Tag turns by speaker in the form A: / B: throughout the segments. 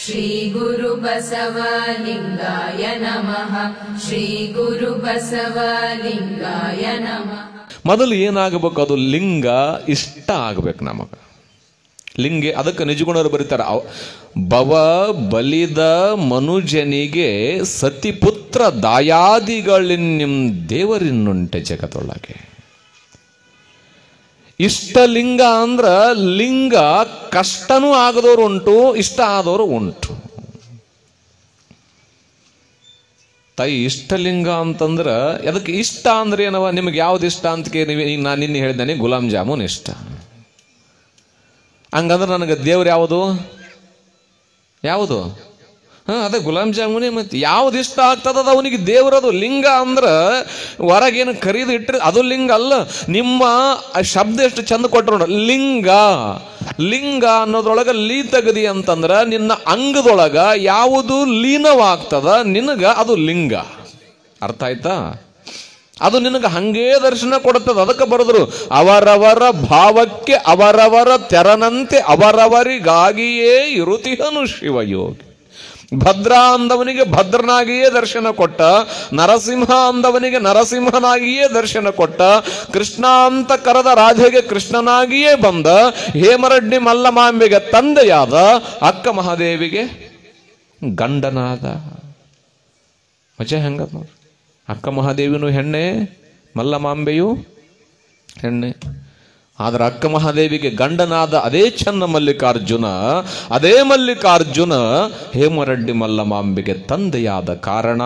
A: ಶ್ರೀ ಗುರು ಬಸವಲಿಂಗಾಯ ನಮಃ. ಶ್ರೀ ಗುರು ಬಸವಲಿಂಗಾಯ ನಮಃ.
B: ಮೊದಲು ಏನಾಗಬೇಕು? ಅದು ಲಿಂಗ ಇಷ್ಟ ಆಗಬೇಕು ನಮಗ. ಲಿಂಗ ಅದಕ್ಕೆ ನಿಜಗುಣರು ಬರೀತಾರೆ, ಭವ ಬಲಿದ ಮನುಜನಿಗೆ ಸತಿಪುತ್ರ ದಾಯಾದಿಗಳಿನ್ನಿಂ ದೇವರಿನ್ನುಂಟೆ ಜಗತ್ತೊಳಗೆ. ಇಷ್ಟಲಿಂಗ ಅಂದ್ರ ಲಿಂಗ ಕಷ್ಟನೂ ಆಗದವರು ಉಂಟು, ಇಷ್ಟ ಆದವರು ಉಂಟು. ತಾಯಿ ಇಷ್ಟಲಿಂಗ ಅಂತಂದ್ರ ಅದಕ್ಕೆ ಇಷ್ಟ ಅಂದ್ರೆ ಏನವ? ನಿಮ್ಗೆ ಯಾವ್ದು ಇಷ್ಟ ಅಂತ ಈಗ ನಾನು ನಿನ್ನೆ ಹೇಳಿದ್ದಾನೆ, ಗುಲಾಬ್ ಜಾಮೂನ್ ಇಷ್ಟ. ಹಂಗಂದ್ರೆ ನನಗೆ ದೇವ್ರು ಯಾವುದು ಅದೇ ಗುಲಾಬ್ ಜಾಮೂನೇ. ಮತ್ತೆ ಯಾವ್ದು ಇಷ್ಟ ಆಗ್ತದ ಅವನಿಗೆ ದೇವರದು. ಲಿಂಗ ಅಂದ್ರ ಹೊರಗೇನು ಖರೀದಿ ಇಟ್ಟರೆ ಅದು ಲಿಂಗ ಅಲ್ಲ. ನಿಮ್ಮ ಶಬ್ದ ಎಷ್ಟು ಚಂದ ಕೊಟ್ಟರು ಲಿಂಗ. ಲಿಂಗ ಅನ್ನೋದ್ರೊಳಗ ಲೀ ತೆಗದಿ ಅಂತಂದ್ರ ನಿನ್ನ ಅಂಗದೊಳಗ ಯಾವುದು ಲೀನವಾಗ್ತದ ನಿನಗ ಅದು ಲಿಂಗ. ಅರ್ಥ ಆಯ್ತಾ? ಅದು ನಿನಗೆ ಹಂಗೇ ದರ್ಶನ ಕೊಡುತ್ತದೆ. ಅದಕ್ಕೆ ಬರೆದ್ರು, ಅವರವರ ಭಾವಕ್ಕೆ ಅವರವರ ತೆರನಂತೆ ಅವರವರಿಗಾಗಿಯೇ ಇರುತಿಹನು ಶಿವಯೋಗಿ. ಭದ್ರ ಅಂದವನಿಗೆ ಭದ್ರನಾಗಿಯೇ ದರ್ಶನ ಕೊಟ್ಟ, ನರಸಿಂಹ ಅಂದವನಿಗೆ ನರಸಿಂಹನಾಗಿಯೇ ದರ್ಶನ ಕೊಟ್ಟ, ಕೃಷ್ಣ ಅಂತ ಕರೆದ ರಾಧೆಗೆ ಕೃಷ್ಣನಾಗಿಯೇ ಬಂದ, ಹೇಮರಡ್ಡಿ ಮಲ್ಲಮಾಂಬೆಗೆ ತಂದೆಯಾದ, ಅಕ್ಕ ಮಹಾದೇವಿಗೆ ಗಂಡನಾದ. ಮಜಾ ಹೆಂಗ ನೋಡಿ. ಅಕ್ಕ ಮಹಾದೇವಿನೂ ಹೆಣ್ಣೆ, ಮಲ್ಲಮಾಂಬೆಯು ಹೆಣ್ಣೆ. ಆದ್ರೆ ಅಕ್ಕ ಮಹಾದೇವಿಗೆ ಗಂಡನಾದ ಅದೇ ಚನ್ನ ಮಲ್ಲಿಕಾರ್ಜುನ, ಅದೇ ಮಲ್ಲಿಕಾರ್ಜುನ ಹೇಮರಡ್ಡಿ ಮಲ್ಲಮಾಂಬೆಗೆ ತಂದೆಯಾದ ಕಾರಣ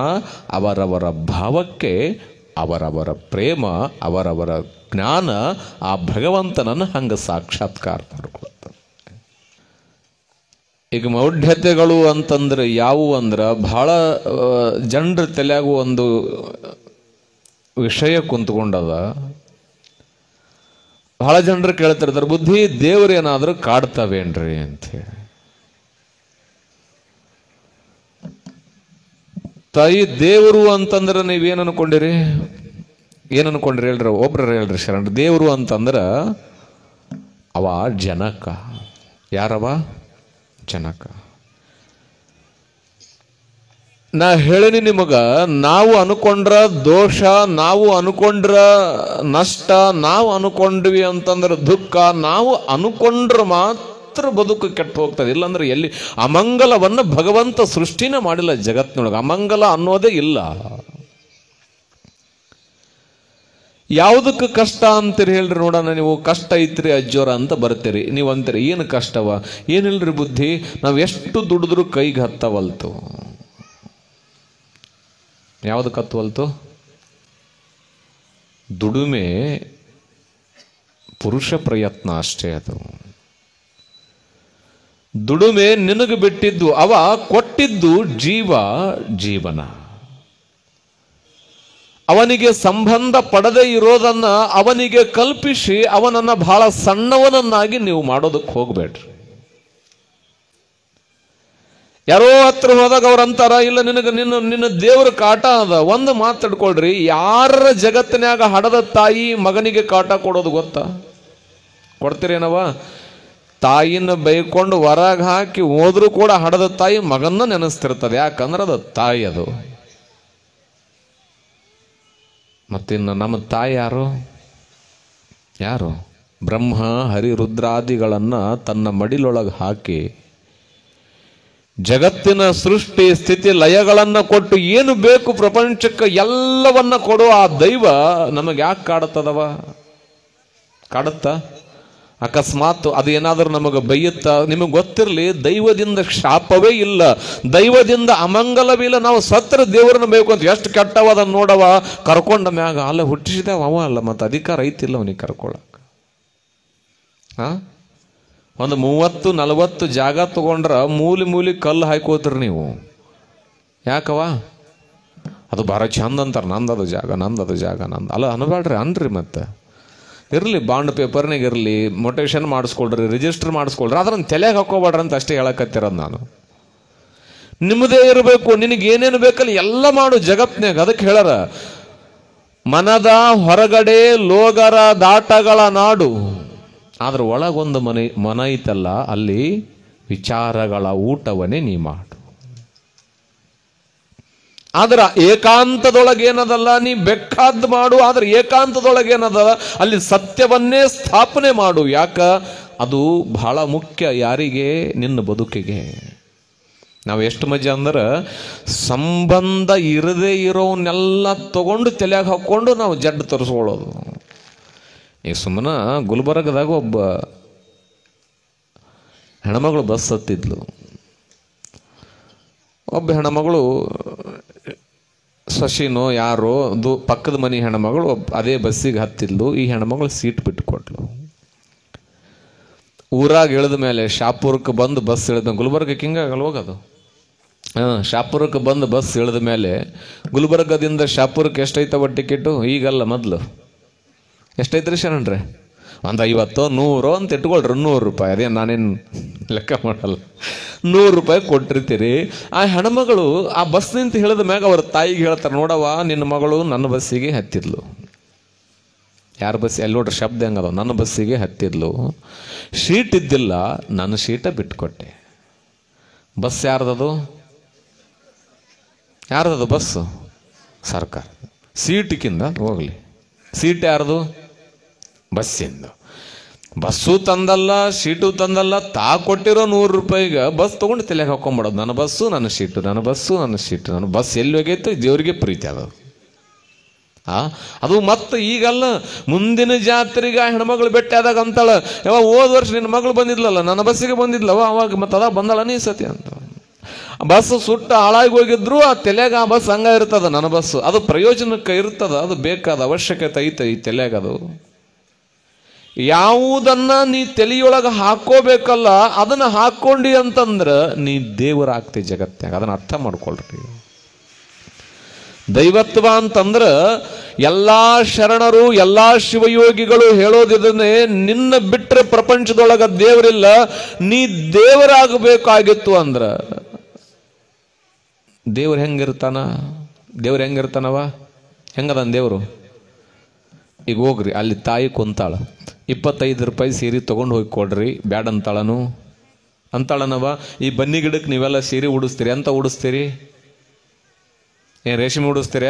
B: ಅವರವರ ಭಾವಕ್ಕೆ ಅವರವರ ಪ್ರೇಮ, ಅವರವರ ಜ್ಞಾನ ಆ ಭಗವಂತನನ್ನು ಹಂಗ ಸಾಕ್ಷಾತ್ಕಾರ ಮಾಡ್ಕೊಳ್ತಾರೆ. ಈಗ ಮೌಢ್ಯತೆಗಳು ಅಂತಂದ್ರೆ ಯಾವುವು ಅಂದ್ರೆ ಬಹಳ ಜನರ ತಲೆಯಾಗೂ ಒಂದು ವಿಷಯ ಕುಂತ್ಕೊಂಡದ. ಬಹಳ ಜನರು ಕೇಳ್ತಿರ್ತಾರೆ, ಬುದ್ಧಿ ದೇವ್ರೇನಾದ್ರೂ ಕಾಡ್ತವೇನ್ರಿ ಅಂತ ಹೇಳಿ. ತಾಯಿ ದೇವರು ಅಂತಂದ್ರೆ ನೀವೇನು ಅನ್ಕೊಂಡಿರಿ? ಏನು ಅನ್ಕೊಂಡ್ರಿ ಹೇಳ್ರಿ? ಒಬ್ರ ಹೇಳ್ರಿ ಶರಣ. ದೇವರು ಅಂತಂದ್ರ ಅವ ಜನಕ. ಯಾರವ? ಜನಕ. ನಾ ಹೇಳಿನಿ ನಿಮಗ, ನಾವು ಅನ್ಕೊಂಡ್ರ ದೋಷ, ನಾವು ಅನ್ಕೊಂಡ್ರ ನಷ್ಟ, ನಾವು ಅನ್ಕೊಂಡ್ವಿ ಅಂತಂದ್ರೆ ದುಃಖ, ನಾವು ಅನ್ಕೊಂಡ್ರ ಮಾತ್ರ ಬದುಕು ಕೆಟ್ಟು ಹೋಗ್ತದೆ. ಇಲ್ಲಾಂದ್ರೆ ಎಲ್ಲಿ ಅಮಂಗಲವನ್ನು ಭಗವಂತ ಸೃಷ್ಟಿನೇ ಮಾಡಿಲ್ಲ ಜಗತ್ತಿನೊಳಗೆ. ಅಮಂಗಲ ಅನ್ನೋದೇ ಇಲ್ಲ. ಯಾವುದಕ್ಕೆ ಕಷ್ಟ ಅಂತೀರಿ ಹೇಳ್ರಿ ನೋಡೋಣ. ನೀವು ಕಷ್ಟ ಐತ್ರಿ ಅಜ್ಜೋರ ಅಂತ ಬರ್ತೀರಿ. ನೀವು ಅಂತೀರಿ ಏನು ಕಷ್ಟವ? ಏನಿಲ್ರಿ ಬುದ್ಧಿ, ನಾವು ಎಷ್ಟು ದುಡಿದ್ರು ಕೈಗೆ ಹತ್ತವಲ್ತು. ಯಾವುದು ಕತ್ತವಲ್ತು? ದುಡಿಮೆ ಪುರುಷ ಪ್ರಯತ್ನ ಅಷ್ಟೇ. ಅದು ದುಡಿಮೆ ನಿನಗೆ ಬಿಟ್ಟಿದ್ದು, ಅವ ಕೊಟ್ಟಿದ್ದು ಜೀವನ. ಅವನಿಗೆ ಸಂಬಂಧ ಪಡದೇ ಇರೋದನ್ನ ಅವನಿಗೆ ಕಲ್ಪಿಸಿ ಅವನನ್ನ ಬಹಳ ಸಣ್ಣವನನ್ನಾಗಿ ನೀವು ಮಾಡೋದಕ್ಕೆ ಹೋಗ್ಬೇಡ್ರಿ. ಯಾರೋ ಹತ್ರ ಹೋದಾಗ ಅವ್ರ ಅಂತಾರ, ಇಲ್ಲ ನಿನ್ನ ದೇವ್ರ ಕಾಟ ಅದ. ಒಂದು ಮಾತಾಡ್ಕೊಳ್ರಿ, ಯಾರ ಜಗತ್ತಿನಾಗ ಹಡದ ತಾಯಿ ಮಗನಿಗೆ ಕಾಟ ಕೊಡೋದು ಗೊತ್ತಾ? ಕೊಡ್ತೀರೇನವ? ತಾಯಿನ ಬೈಕೊಂಡು ಹೊರಗೆ ಹಾಕಿ ಹೋದ್ರೂ ಕೂಡ ಹಡದ ತಾಯಿ ಮಗನ್ನ ನೆನೆಸ್ತಿರ್ತದೆ. ಯಾಕಂದ್ರೆ ಅದು ತಾಯಿ. ಅದು ಮತ್ತಿನ್ನು ನಮ್ಮ ತಾಯಿ ಯಾರು? ಬ್ರಹ್ಮ ಹರಿ ರುದ್ರಾದಿಗಳನ್ನ ತನ್ನ ಮಡಿಲೊಳಗೆ ಹಾಕಿ ಜಗತ್ತಿನ ಸೃಷ್ಟಿ ಸ್ಥಿತಿ ಲಯಗಳನ್ನ ಕೊಟ್ಟು ಏನು ಬೇಕು ಪ್ರಪಂಚಕ್ಕೆ ಎಲ್ಲವನ್ನ ಕೊಡುವ ಆ ದೈವ ನಮಗೆ ಯಾಕೆ ಕಾಡುತ್ತ? ಅಕಸ್ಮಾತ್ ಅದು ಏನಾದರೂ ನಮಗೆ ಬೈಯುತ್ತ? ನಿಮಗೆ ಗೊತ್ತಿರಲಿ, ದೈವದಿಂದ ಶಾಪವೇ ಇಲ್ಲ, ದೈವದಿಂದ ಅಮಂಗಲವಿಲ್ಲ. ನಾವು ಸತ್ರ ದೇವರನ್ನ ಬೇಕು ಅಂತ ಎಷ್ಟು ಕೆಟ್ಟವ ನೋಡವ, ಕರ್ಕೊಂಡ ಮ್ಯಾಗ ಅಲ್ಲ ಹುಟ್ಟಿಸಿದವ ಅವ ಅಲ್ಲ, ಮತ್ತೆ ಅಧಿಕಾರ ಐತಿಲ್ಲ ಅವನಿಗೆ ಕರ್ಕೊಳಕ್. ಒಂದು 30-40 ಜಾಗ ತಗೊಂಡ್ರ ಮೂಲಿ ಕಲ್ಲು ಹಾಕೋತ್ರಿ ನೀವು. ಯಾಕವ? ಅದು ಭಾಳ ಚಂದ ಅಂತಾರೆ. ನಂದದು ಜಾಗ ಅಲ್ಲ ಅನ್ಬೇಡ್ರಿ ಅನ್ರಿ. ಮತ್ತೆ ಇರಲಿ, ಬಾಂಡ್ ಪೇಪರ್ನಾಗ ಇರಲಿ, ಮೊಟೇಷನ್ ಮಾಡಿಸ್ಕೊಳ್ರಿ, ರಿಜಿಸ್ಟರ್ ಮಾಡಿಸ್ಕೊಳ್ರಿ, ಅದನ್ನ ತಲೆಗೆ ಹಾಕೋಬೇಡ್ರಿ ಅಂತ ಅಷ್ಟೇ ಹೇಳಕತ್ತಿರೋದು ನಾನು. ನಿಮ್ಮದೇ ಇರಬೇಕು, ನಿನಗೆ ಏನೇನು ಬೇಕಲ್ಲ ಎಲ್ಲ ಮಾಡು ಜಗತ್ನಾಗ. ಅದಕ್ಕೆ ಹೇಳರ, ಮನದ ಹೊರಗಡೆ ಲೋಗರ ದಾಟಗಳ ನಾಡು, ಆದ್ರೆ ಒಳಗೊಂದು ಮನ ಐತಲ್ಲ, ಅಲ್ಲಿ ವಿಚಾರಗಳ ಊಟವನ್ನೇ ನೀ ಮಾಡು. ಆದ್ರೆ ಏಕಾಂತದೊಳಗೇನದಲ್ಲ, ನೀ ಬೇಕಾದ್ದು ಮಾಡು, ಆದ್ರೆ ಏಕಾಂತದೊಳಗೇನದಲ್ಲ ಅಲ್ಲಿ ಸತ್ಯವನ್ನೇ ಸ್ಥಾಪನೆ ಮಾಡು. ಯಾಕ? ಅದು ಬಹಳ ಮುಖ್ಯ. ಯಾರಿಗೆ? ನಿನ್ನ ಬದುಕಿಗೆ. ನಾವು ಎಷ್ಟು ಮಜಾ ಅಂದ್ರೆ ಸಂಬಂಧ ಇರದೇ ಇರೋವನ್ನೆಲ್ಲ ತಗೊಂಡು ತಲೆಯಾಗ ಹಾಕ್ಕೊಂಡು ನಾವು ಜಡ್ಡು ತರಿಸ್ಕೊಳ್ಳೋದು. ಈಗ ಸುಮ್ಮನೆ ಗುಲ್ಬರ್ಗದಾಗ ಒಬ್ಬ ಹೆಣ್ಮಗಳು ಬಸ್ ಹತ್ತಿದ್ಲು. ಒಬ್ಬ ಹೆಣ್ಮಗಳು ಶಶಿನೋ ಯಾರೋ ಪಕ್ಕದ ಮನೆ ಹೆಣ್ಮಗಳು ಅದೇ ಬಸ್ಸಿಗೆ ಹತ್ತಿದ್ಲು. ಈ ಹೆಣ್ಮಗಳು ಸೀಟ್ ಬಿಟ್ಟುಕೊಟ್ಲು. ಊರಾಗ ಇಳಿದ ಮೇಲೆ ಶಾಪುರಕ್ಕೆ ಬಂದು ಬಸ್ ಇಳಿದ ಮೇಲೆ, ಗುಲ್ಬರ್ಗಕ್ಕೆ ಹಿಂಗಾಗಲ್ಲ ಹೋಗೋದು. ಶಾಪುರಕ್ಕೆ ಬಂದು ಬಸ್ ಇಳಿದ ಮೇಲೆ ಗುಲ್ಬರ್ಗದಿಂದ ಶಾಪುರಕ್ಕೆ ಎಷ್ಟೈತವ ಟಿಕೆಟು? ಈಗಲ್ಲ, ಮೊದಲು ಎಷ್ಟೈತ್ರಿ ಶರಣ್ರೆ? ಒಂದು 50 100 ಅಂತ ಇಟ್ಕೊಳ್ರಿ. 100 ರೂಪಾಯಿ. ಅದೇನು ನಾನೇನು ಲೆಕ್ಕ ಮಾಡಲ್ಲ. 100 ರೂಪಾಯಿ ಕೊಟ್ಟಿರ್ತೀರಿ. ಆ ಹೆಣ್ಮಗಳು ಆ ಬಸ್ ನಿಂತು ಹೇಳಿದ ಮ್ಯಾಗ ಅವ್ರ ತಾಯಿಗೆ ಹೇಳ್ತಾರೆ, ನೋಡವ ನಿನ್ನ ಮಗಳು ನನ್ನ ಬಸ್ಸಿಗೆ ಹತ್ತಿದ್ಲು. ಯಾರ ಬಸ್? ಎಲ್ಲಿ ನೋಡ್ರಿ ಶಬ್ದ ಹೆಂಗದ. ನನ್ನ ಬಸ್ಸಿಗೆ ಹತ್ತಿದ್ಲು, ಶೀಟ್ ಇದ್ದಿಲ್ಲ, ನನ್ನ ಶೀಟ ಬಿಟ್ಕೊಟ್ಟೆ. ಬಸ್ ಯಾರ್ದದು? ಯಾರ್ದದು ಬಸ್ಸು? ಸರ್ಕಾರ. ಸೀಟಿಗಿಂದ ಹೋಗ್ಲಿ, ಸೀಟ್ ಯಾರ್ದು? ಬಸ್ಸಿಂದ. ಬಸ್ಸು ತಂದಲ್ಲ, ಸೀಟು ತಂದಲ್ಲ, ತಾ ಕೊಟ್ಟಿರೋ 100 ರೂಪಾಯಿಗೆ ಬಸ್ ತೊಗೊಂಡು ತಲೆಗೆ ಹಾಕೊಂಡ್ಬಿಡೋದು. ನನ್ನ ಬಸ್ಸು ನನ್ನ ಸೀಟು, ನನ್ನ ಬಸ್ಸು ನನ್ನ ಸೀಟು, ನನ್ನ ಬಸ್ ಎಲ್ಲಿ ಹೋಗೈತು ದೇವರಿಗೆ ಪ್ರೀತಿ ಅದು. ಅದು ಮತ್ತೆ ಈಗಲ್ಲ, ಮುಂದಿನ ಜಾತ್ರೆಗೆ ಆ ಹೆಣ್ಮಗಳು ಭೇಟಿ ಆದಾಗ ಅಂತಾಳ, ಯಾವ ಹೋದ ವರ್ಷ ನಿನ್ನ ಮಗಳು ಬಂದಿದ್ಲಲ್ಲ, ನನ್ನ ಬಸ್ಸಿಗೆ ಬಂದಿದ್ಲವ, ಅವಾಗ ಮತ್ತೆ ಅದ ಬಂದಳ ನೀ ಸತಿ ಅಂತ. ಬಸ್ ಸುಟ್ಟ ಹಾಳಾಗಿ ಹೋಗಿದ್ರು ಆ ತಲೆಯಾಗ ಆ ಬಸ್ ಹಂಗ ಇರ್ತದ, ನನ್ನ ಬಸ್ಸು. ಅದು ಪ್ರಯೋಜನಕ್ಕೆ ಇರ್ತದ, ಅದು ಬೇಕಾದ ಅವಶ್ಯಕತೆ ಐತೆ ಈ ತಲೆಯಾಗ. ಅದು ಯಾವುದನ್ನ ನೀ ತಲೆಯೊಳಗೆ ಹಾಕೋಬೇಕಲ್ಲ ಅದನ್ನ ಹಾಕೊಂಡಿ ಅಂತಂದ್ರ ನೀ ದೇವರಾಗ್ತಿ ಜಗತ್ನಾಗ. ಅದನ್ನ ಅರ್ಥ ಮಾಡ್ಕೊಳ್ರಿ. ದೈವತ್ವ ಅಂತಂದ್ರ ಎಲ್ಲಾ ಶರಣರು ಎಲ್ಲಾ ಶಿವಯೋಗಿಗಳು ಹೇಳೋದಿದನ್ನೇ, ನಿನ್ನ ಬಿಟ್ಟರೆ ಪ್ರಪಂಚದೊಳಗ ದೇವರಿಲ್ಲ, ನೀ ದೇವರಾಗಬೇಕಾಗಿತ್ತು ಅಂದ್ರ ದೇವ್ರು ಹೆಂಗಿರ್ತಾನ? ದೇವ್ರು ಹೆಂಗಿರ್ತಾನವ? ಹೆಂಗದನ್ ದೇವರು? ಈಗ ಹೋಗ್ರಿ, ಅಲ್ಲಿ ತಾಯಿ ಕುಂತಾಳ, 25 ರೂಪಾಯಿ ಸೀರೆ ತೊಗೊಂಡು ಹೋಗಿ ಕೊಡ್ರಿ, ಬ್ಯಾಡ್ ಅಂತಾಳನು ಅಂತಾಳನವ. ಈ ಬನ್ನಿ ಗಿಡಕ್ಕೆ ನೀವೆಲ್ಲ ಸೀರೆ ಉಡಿಸ್ತೀರಿ, ಎಂತ ಉಡಿಸ್ತೀರಿ? ಏನು ರೇಷ್ಮೆ ಉಡಿಸ್ತೀರ?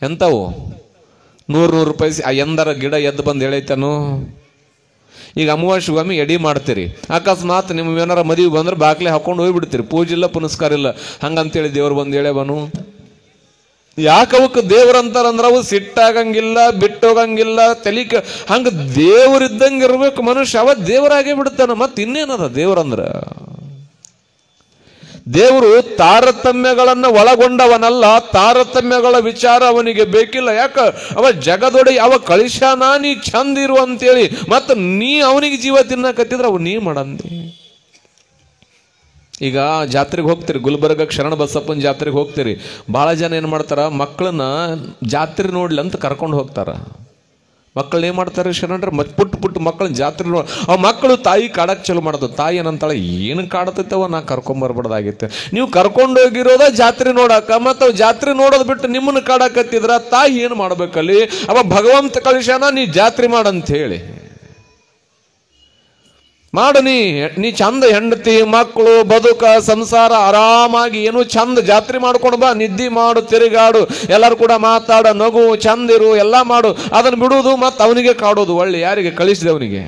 B: ಎಂತವು 100 ರೂಪಾಯಿ ಎಂದರ ಗಿಡ ಎದ್ದು ಬಂದು ಹೇಳೈತನು? ಈಗ ಅಮಾವಾಸ್ಯೆಗೊಮ್ಮೆ ಎಡಿ ಮಾಡ್ತೀರಿ, ಅಕಸ್ಮಾತ್ ನಿಮ್ಮ ಏನಾರ ಮದುವೆ ಬಂದ್ರೆ ಬಾಕ್ಲೆ ಹಾಕೊಂಡು ಹೋಗ್ಬಿಡ್ತೀರಿ, ಪೂಜೆ ಇಲ್ಲ ಪುನಸ್ಕಾರ ಇಲ್ಲ. ಹಂಗಂತೇಳಿ ದೇವ್ರು ಬಂದು ಹೇಳೇವನು? ಯಾಕವಕ್ಕೆ ದೇವ್ರಂತಾರಂದ್ರ ಅವು ಸಿಟ್ಟಾಗಂಗಿಲ್ಲ, ಬಿಟ್ಟೋಗಂಗಿಲ್ಲ, ತಲಿಕ ಹಂಗ ದೇವರಿದ್ದಂಗೆ ಇರ್ಬೇಕು ಮನುಷ್ಯ, ಅವ ದೇವರಾಗೇ ಬಿಡ್ತಾನ. ಮತ್ ಇನ್ನೇನದ ದೇವ್ರಂದ್ರ? ದೇವರು ತಾರತಮ್ಯಗಳನ್ನ ಒಳಗೊಂಡವನಲ್ಲ, ತಾರತಮ್ಯಗಳ ವಿಚಾರ ಅವನಿಗೆ ಬೇಕಿಲ್ಲ. ಯಾಕ? ಅವ ಜಗದೊಡೆ ಅವ ಕಳಿಸ್ಯಾನ ನೀ ಚಂದ ಇರು ಅಂತೇಳಿ. ಮತ್ತ ನೀ ಅವನಿಗೆ ಜೀವ ತಿನ್ನಕತ್ತಿದ್ರ ಅವ್ ನೀ ಮಾಡಂದಿ. ಈಗ ಜಾತ್ರೆಗೆ ಹೋಗ್ತೀರಿ, ಗುಲ್ಬರ್ಗಕ್ಕೆ ಶರಣ ಬಸಪ್ಪನ ಜಾತ್ರೆಗೆ ಹೋಗ್ತೀರಿ. ಬಹಳ ಜನ ಏನು ಮಾಡ್ತಾರ, ಮಕ್ಕಳನ್ನ ಜಾತ್ರೆ ನೋಡ್ಲಿ ಅಂತ ಕರ್ಕೊಂಡು ಹೋಗ್ತಾರ. ಮಕ್ಕಳು ಏನು ಮಾಡ್ತಾರೆ ಶರಣರ? ಪುಟ್ಟ ಮಕ್ಕಳನ್ನ ಜಾತ್ರೆ ನೋಡಿ ಆ ಮಕ್ಕಳು ತಾಯಿ ಕಾಡಕ್ಕೆ ಚಲೋ ಮಾಡೋದು. ತಾಯಿ ಏನಂತಾಳೆ, ಏನು ಕಾಡತೈತವ, ನಾ ಕರ್ಕೊಂಬರ್ಬಾರ್ದಾಗಿತ್ತೆ. ನೀವು ಕರ್ಕೊಂಡು ಹೋಗಿರೋದ ಜಾತ್ರೆ ನೋಡಾಕ, ಮತ್ತು ಅವ್ ಜಾತ್ರೆ ನೋಡೋದು ಬಿಟ್ಟು ನಿಮ್ಮನ್ನು ಕಾಡಕತ್ತಿದ್ರ ತಾಯಿ ಏನು ಮಾಡ್ಬೇಕಲ್ಲಿ? ಅವ ಭಗವಂತ ಕಳಿಸ್ಯಾನ, ನೀ ಜಾತ್ರೆ ಮಾಡಂತ ಹೇಳಿ ಮಾಡು. ನೀ ಚಂದ ಹೆಂಡತಿ ಮಕ್ಕಳು ಬದುಕ ಸಂಸಾರ ಆರಾಮಾಗಿ ಏನು ಚಂದ ಜಾತ್ರೆ ಮಾಡ್ಕೊಂಡು ಬಾ, ನಿದ್ದೆ ಮಾಡು, ತಿರುಗಾಡು, ಎಲ್ಲರೂ ಕೂಡ ಮಾತಾಡ, ನಗು, ಚಂದಿರು, ಎಲ್ಲ ಮಾಡು. ಅದನ್ನು ಬಿಡುವುದು ಮತ್ತು ಅವನಿಗೆ ಕಾಡೋದು. ಒಳ್ಳೆ ಯಾರಿಗೆ ಕಳಿಸಿದವನಿಗೆ?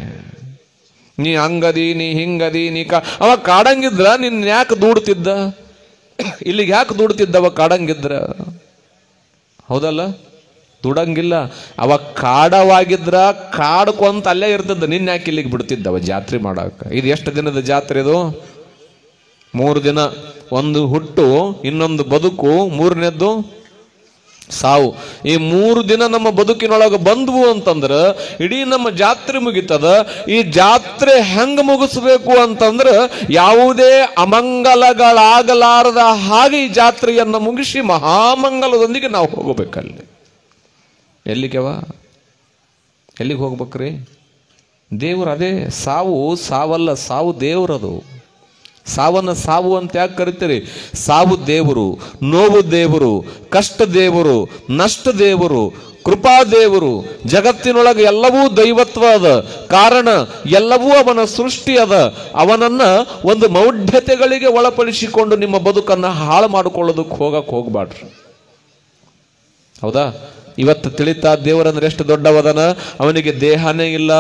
B: ನೀ ಹಂಗದಿ, ನೀ ಹಿಂಗದಿ, ಅವ ಕಾಡಂಗಿದ್ರ ನಿನ್ನ ಯಾಕೆ ದೂಡ್ತಿದ್ದ? ಇಲ್ಲಿಗೆ ಯಾಕೆ ದೂಡ್ತಿದ್ದವ ಕಾಡಂಗಿದ್ರ? ಹೌದಲ್ಲ? ದುಡಂಗಿಲ್ಲ. ಅವ ಕಾಡವಾಗಿದ್ರ ಕಾಡ್ಕೊಂತ ಅಲ್ಲೇ ಇರ್ತದ, ನಿನ್ನ ಯಾಕೆ ಇಲ್ಲಿಗೆ ಬಿಡ್ತಿದ್ದವ ಜಾತ್ರೆ ಮಾಡಾಕ? ಇದು ಎಷ್ಟು ದಿನದ ಜಾತ್ರೆ? ಇದು 3 ದಿನ. ಒಂದು ಹುಟ್ಟು, ಇನ್ನೊಂದು ಬದುಕು, 3ನೇದ್ದು ಸಾವು. ಈ 3 ದಿನ ನಮ್ಮ ಬದುಕಿನೊಳಗೆ ಬಂದ್ವು ಅಂತಂದ್ರ ಇಡೀ ನಮ್ಮ ಜಾತ್ರೆ ಮುಗಿತದ. ಈ ಜಾತ್ರೆ ಹೆಂಗ ಮುಗಿಸ್ಬೇಕು ಅಂತಂದ್ರ ಯಾವುದೇ ಅಮಂಗಲಗಳಾಗಲಾರದ ಹಾಗೆ ಈ ಜಾತ್ರೆಯನ್ನ ಮುಗಿಸಿ ಮಹಾಮಂಗಲದೊಂದಿಗೆ ನಾವು ಹೋಗಬೇಕಲ್ಲಿ. ಎಲ್ಲಿಗೆವ? ಎಲ್ಲಿಗೆ ಹೋಗ್ಬೇಕ್ರಿ? ದೇವ್ರು ಅದೇ. ಸಾವು ಸಾವಲ್ಲ, ಸಾವು ದೇವ್ರದು. ಸಾವನ್ನ ಸಾವು ಅಂತ ಯಾಕೆ ಕರಿತೀರಿ? ಸಾವು ದೇವರು, ನೋವು ದೇವರು, ಕಷ್ಟ ದೇವರು, ನಷ್ಟ ದೇವರು, ಕೃಪಾದೇವರು. ಜಗತ್ತಿನೊಳಗೆ ಎಲ್ಲವೂ ದೈವತ್ವ ಅದ, ಕಾರಣ ಎಲ್ಲವೂ ಅವನ ಸೃಷ್ಟಿ ಅದ. ಅವನನ್ನ ಒಂದು ಮೌಢ್ಯತೆಗಳಿಗೆ ಒಳಪಡಿಸಿಕೊಂಡು ನಿಮ್ಮ ಬದುಕನ್ನ ಹಾಳು ಮಾಡಿಕೊಳ್ಳೋದಕ್ಕೆ ಹೋಗಬಾಡ್ರಿ. ಹೌದಾ? ಇವತ್ತು ತಿಳಿತಾ ದೇವರಂದ್ರೆ ಎಷ್ಟು ದೊಡ್ಡವದನ. ಅವನಿಗೆ ದೇಹನೇ ಇಲ್ಲ,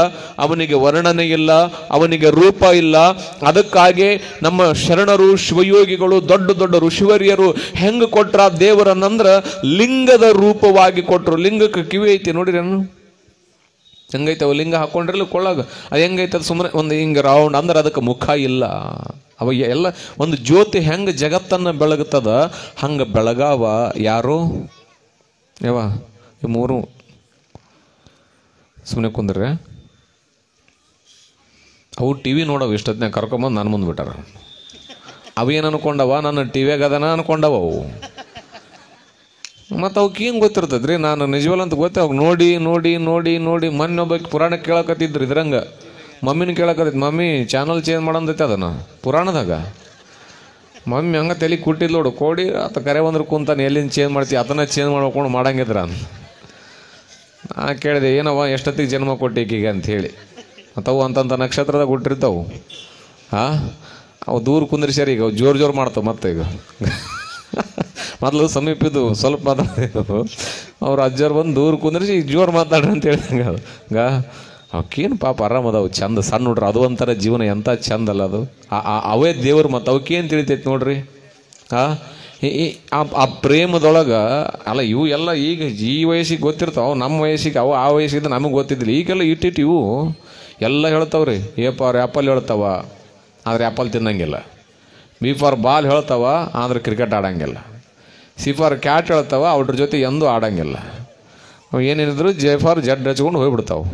B: ಅವನಿಗೆ ವರ್ಣನೆ ಇಲ್ಲ, ಅವನಿಗೆ ರೂಪ ಇಲ್ಲ. ಅದಕ್ಕಾಗಿ ನಮ್ಮ ಶರಣರು, ಶಿವಯೋಗಿಗಳು, ದೊಡ್ಡ ದೊಡ್ಡ ಋಷಿವರ್ಯರು ಹೆಂಗ ಕೊಟ್ರ ದೇವರನ್ನಂದ್ರ ಲಿಂಗದ ರೂಪವಾಗಿ ಕೊಟ್ರು. ಲಿಂಗಕ್ಕೆ ಕಿವಿ ಐತಿ ನೋಡಿರೇನು? ಹೆಂಗೈತೆ ಅವ ಲಿಂಗ ಹಾಕೊಂಡ್ರಲ್ಲ ಕೊಳ್ಳಾಗ, ಅದು ಹೆಂಗೈತೆ? ಸುಮ್ಮನೆ ಒಂದು ಹಿಂಗೆ ರೌಂಡ್ ಅಂದ್ರೆ ಅದಕ್ಕೆ ಮುಖ ಇಲ್ಲ. ಅವ ಎಲ್ಲ ಒಂದು ಜ್ಯೋತಿ ಹೆಂಗೆ ಜಗತ್ತನ್ನು ಬೆಳಗುತ್ತದ ಹಂಗೆ ಬೆಳಗಾವ ಯಾರು ಯಾವ ಈ ಮೂರು ಸುಮ್ಮನೆ ಕುಂದ್ರೆ ಅವು ಟಿ ವಿ ನೋಡವು. ಇಷ್ಟೊತ್ತಿನಾಗ ಕರ್ಕೊಂಬಂದು ನಾನು ಮುಂದೆ ಬಿಟ್ಟಾರ. ಅವೇನು ಅನ್ಕೊಂಡವ? ನನ್ನ ಟಿ ವಿಯಾಗ ಅದನ ಅನ್ಕೊಂಡವ ಅವು. ಮತ್ತು ಅವಕ್ಕೆ ಹಿಂಗೆ ಗೊತ್ತಿರ್ತದ್ರಿ. ನಾನು ನಿಜವಲ್ಲ ಅಂತ ಗೊತ್ತೇ ಅವಾಗ ನೋಡಿ ನೋಡಿ ನೋಡಿ ನೋಡಿ ಮೊನ್ನೆ ಒಬ್ಬಕ್ಕೆ ಪುರಾಣ ಕೇಳಕತ್ತಿದ್ರು. ಇದ್ರಂಗೆ ಮಮ್ಮಿನ ಕೇಳಕತ್ತಿತ್ತು, ಮಮ್ಮಿ ಚಾನಲ್ ಚೇಂಜ್ ಮಾಡಂದೈತೆ ಅದನ್ನು ಪುರಾಣದಾಗ. ಮಮ್ಮಿ ಹಂಗೆ ತಲೆ ಕುಟ್ಟಿದ್ ನೋಡು, ಕೋಡಿ ಆತ ಕರೆ ಬಂದ್ರೆ ಕುಂತಾನೆ, ಎಲ್ಲಿಂದ ಚೇಂಜ್ ಮಾಡ್ತೀವಿ ಅದನ್ನ ಚೇಂಜ್ ಮಾಡ್ಕೊಂಡು ಮಾಡಂಗಿದ್ರ ಅಂತ. ನಾ ಕೇಳಿದೆ, ಏನವ ಎಷ್ಟೊತ್ತಿಗೆ ಜನ್ಮ ಕೊಟ್ಟಿಕೀಗ ಅಂತ ಹೇಳಿ. ಮತ್ತವು ಅಂತಂತ ನಕ್ಷತ್ರದಾಗ ಹುಟ್ಟಿರ್ತಾವು. ಅವು ದೂರ ಕುಂದ್ರಿಸ್ಯಾರ. ಈಗ ಜೋರು ಮಾಡ್ತಾವೆ. ಮತ್ತೆ ಈಗ ಮೊದಲು ಸಮೀಪಿದ್ದು ಸ್ವಲ್ಪ ಮಾತಾಡಿದ್ದು, ಅವ್ರು ಅಜ್ಜರು ಬಂದು ದೂರ ಕುಂದ್ರಿಸಿ ಈಗ ಜೋರು ಮಾತಾಡ್ರಿ ಅಂತ ಹೇಳಿದಂಗೆ ಅದು. ಅವಕ್ಕೇನು ಪಾಪ ಆರಾಮದವು, ಚಂದ ಸಣ್ಣ ನೋಡ್ರಿ. ಅದು ಒಂಥರ ಜೀವನ ಎಂಥ ಚಂದ ಅಲ್ಲ ಅದು. ಅವೇ ದೇವ್ರು. ಮತ್ತು ಅವಕ್ಕೇನು ತಿಳಿತೈತಿ ನೋಡ್ರಿ. ಆ ಪ್ರೇಮದೊಳಗೆ ಅಲ್ಲ ಇವು ಎಲ್ಲ ಈಗ ಈ ವಯಸ್ಸಿಗೆ ಗೊತ್ತಿರ್ತಾವೆ. ನಮ್ಮ ವಯಸ್ಸಿಗೆ ಅವು ಆ ವಯಸ್ಸಿಗೆ ನಮಗೆ ಗೊತ್ತಿದ್ದಿಲ್ಲ. ಈಗೆಲ್ಲ ಇಟ್ಟಿಟ್ಟು ಇವು ಎಲ್ಲ ಹೇಳ್ತಾವ್ರಿ. ಎ ಫಾರ್ ಆ್ಯಪಲ್ ಹೇಳ್ತಾವ, ಆದರೆ ಆ್ಯಪಲ್ ತಿನ್ನಂಗಿಲ್ಲ. ಬಿ ಫಾರ್ ಬಾಲ್ ಹೇಳ್ತಾವ, ಆದ್ರೆ ಕ್ರಿಕೆಟ್ ಆಡಂಗಿಲ್ಲ. ಸಿ ಫಾರ್ ಕ್ಯಾಟ್ ಹೇಳ್ತಾವ, ಅವ್ರ ಜೊತೆ ಎಂದೂ ಆಡಂಗಿಲ್ಲ. ಅವು ಏನೇನಿದ್ರು ಜೆ ಫಾರ್ ಜಡ್ ಹಚ್ಕೊಂಡು ಹೋಗ್ಬಿಡ್ತಾವೆ.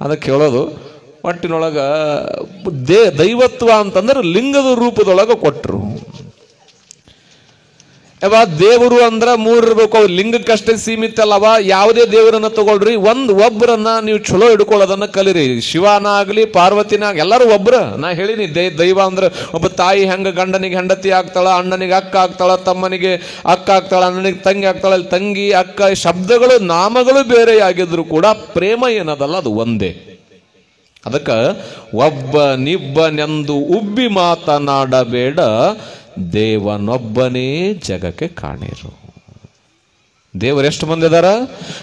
B: ಅದಕ್ಕೆ ಹೇಳೋದು ಒಟ್ಟಿನೊಳಗೆ ದೈವತ್ವ ಅಂತಂದ್ರೆ ಲಿಂಗದ ರೂಪದೊಳಗೆ ಕೊಟ್ಟರು. ಯಾವ ದೇವರು ಅಂದ್ರೆ ಮೂರು ಇರ್ಬೇಕು. ಅವು ಲಿಂಗಕ್ಕಷ್ಟೇ ಸೀಮಿತ ಅಲ್ಲವ. ಯಾವುದೇ ದೇವರನ್ನ ತಗೊಳ್ರಿ, ಒಬ್ಬರನ್ನ ನೀವು ಚಲೋ ಹಿಡ್ಕೊಳ್ಳೋದನ್ನ ಕಲಿರಿ. ಶಿವನ ಆಗಲಿ ಪಾರ್ವತಿನ ಆಗಲಿ ಎಲ್ಲರೂ ಒಬ್ರ. ನಾ ಹೇಳಿನಿ, ದೈವ ಅಂದ್ರೆ ಒಬ್ಬ ತಾಯಿ ಹೆಂಗ ಗಂಡನಿಗೆ ಹೆಂಡತಿ ಆಗ್ತಾಳ, ಅಣ್ಣನಿಗೆ ಅಕ್ಕ ಆಗ್ತಾಳ, ತಮ್ಮನಿಗೆ ಅಕ್ಕ ಆಗ್ತಾಳ, ಅಣ್ಣನಿಗೆ ತಂಗಿ ಆಗ್ತಾಳ. ತಂಗಿ ಅಕ್ಕ ಶಬ್ದಗಳು ನಾಮಗಳು ಬೇರೆ ಆಗಿದ್ರು ಕೂಡ ಪ್ರೇಮ ಏನದಲ್ಲ ಅದು ಒಂದೇ. ಅದಕ್ಕೆ ಒಬ್ಬನಿಬ್ಬನೆಂದು ಉಬ್ಬಿ ಮಾತನಾಡಬೇಡ, ದೇವನೊಬ್ಬನೇ ಜಗಕ್ಕೆ ಕಾಣಿರು. ದೇವರು ಮಂದಿ ಅದಾರ?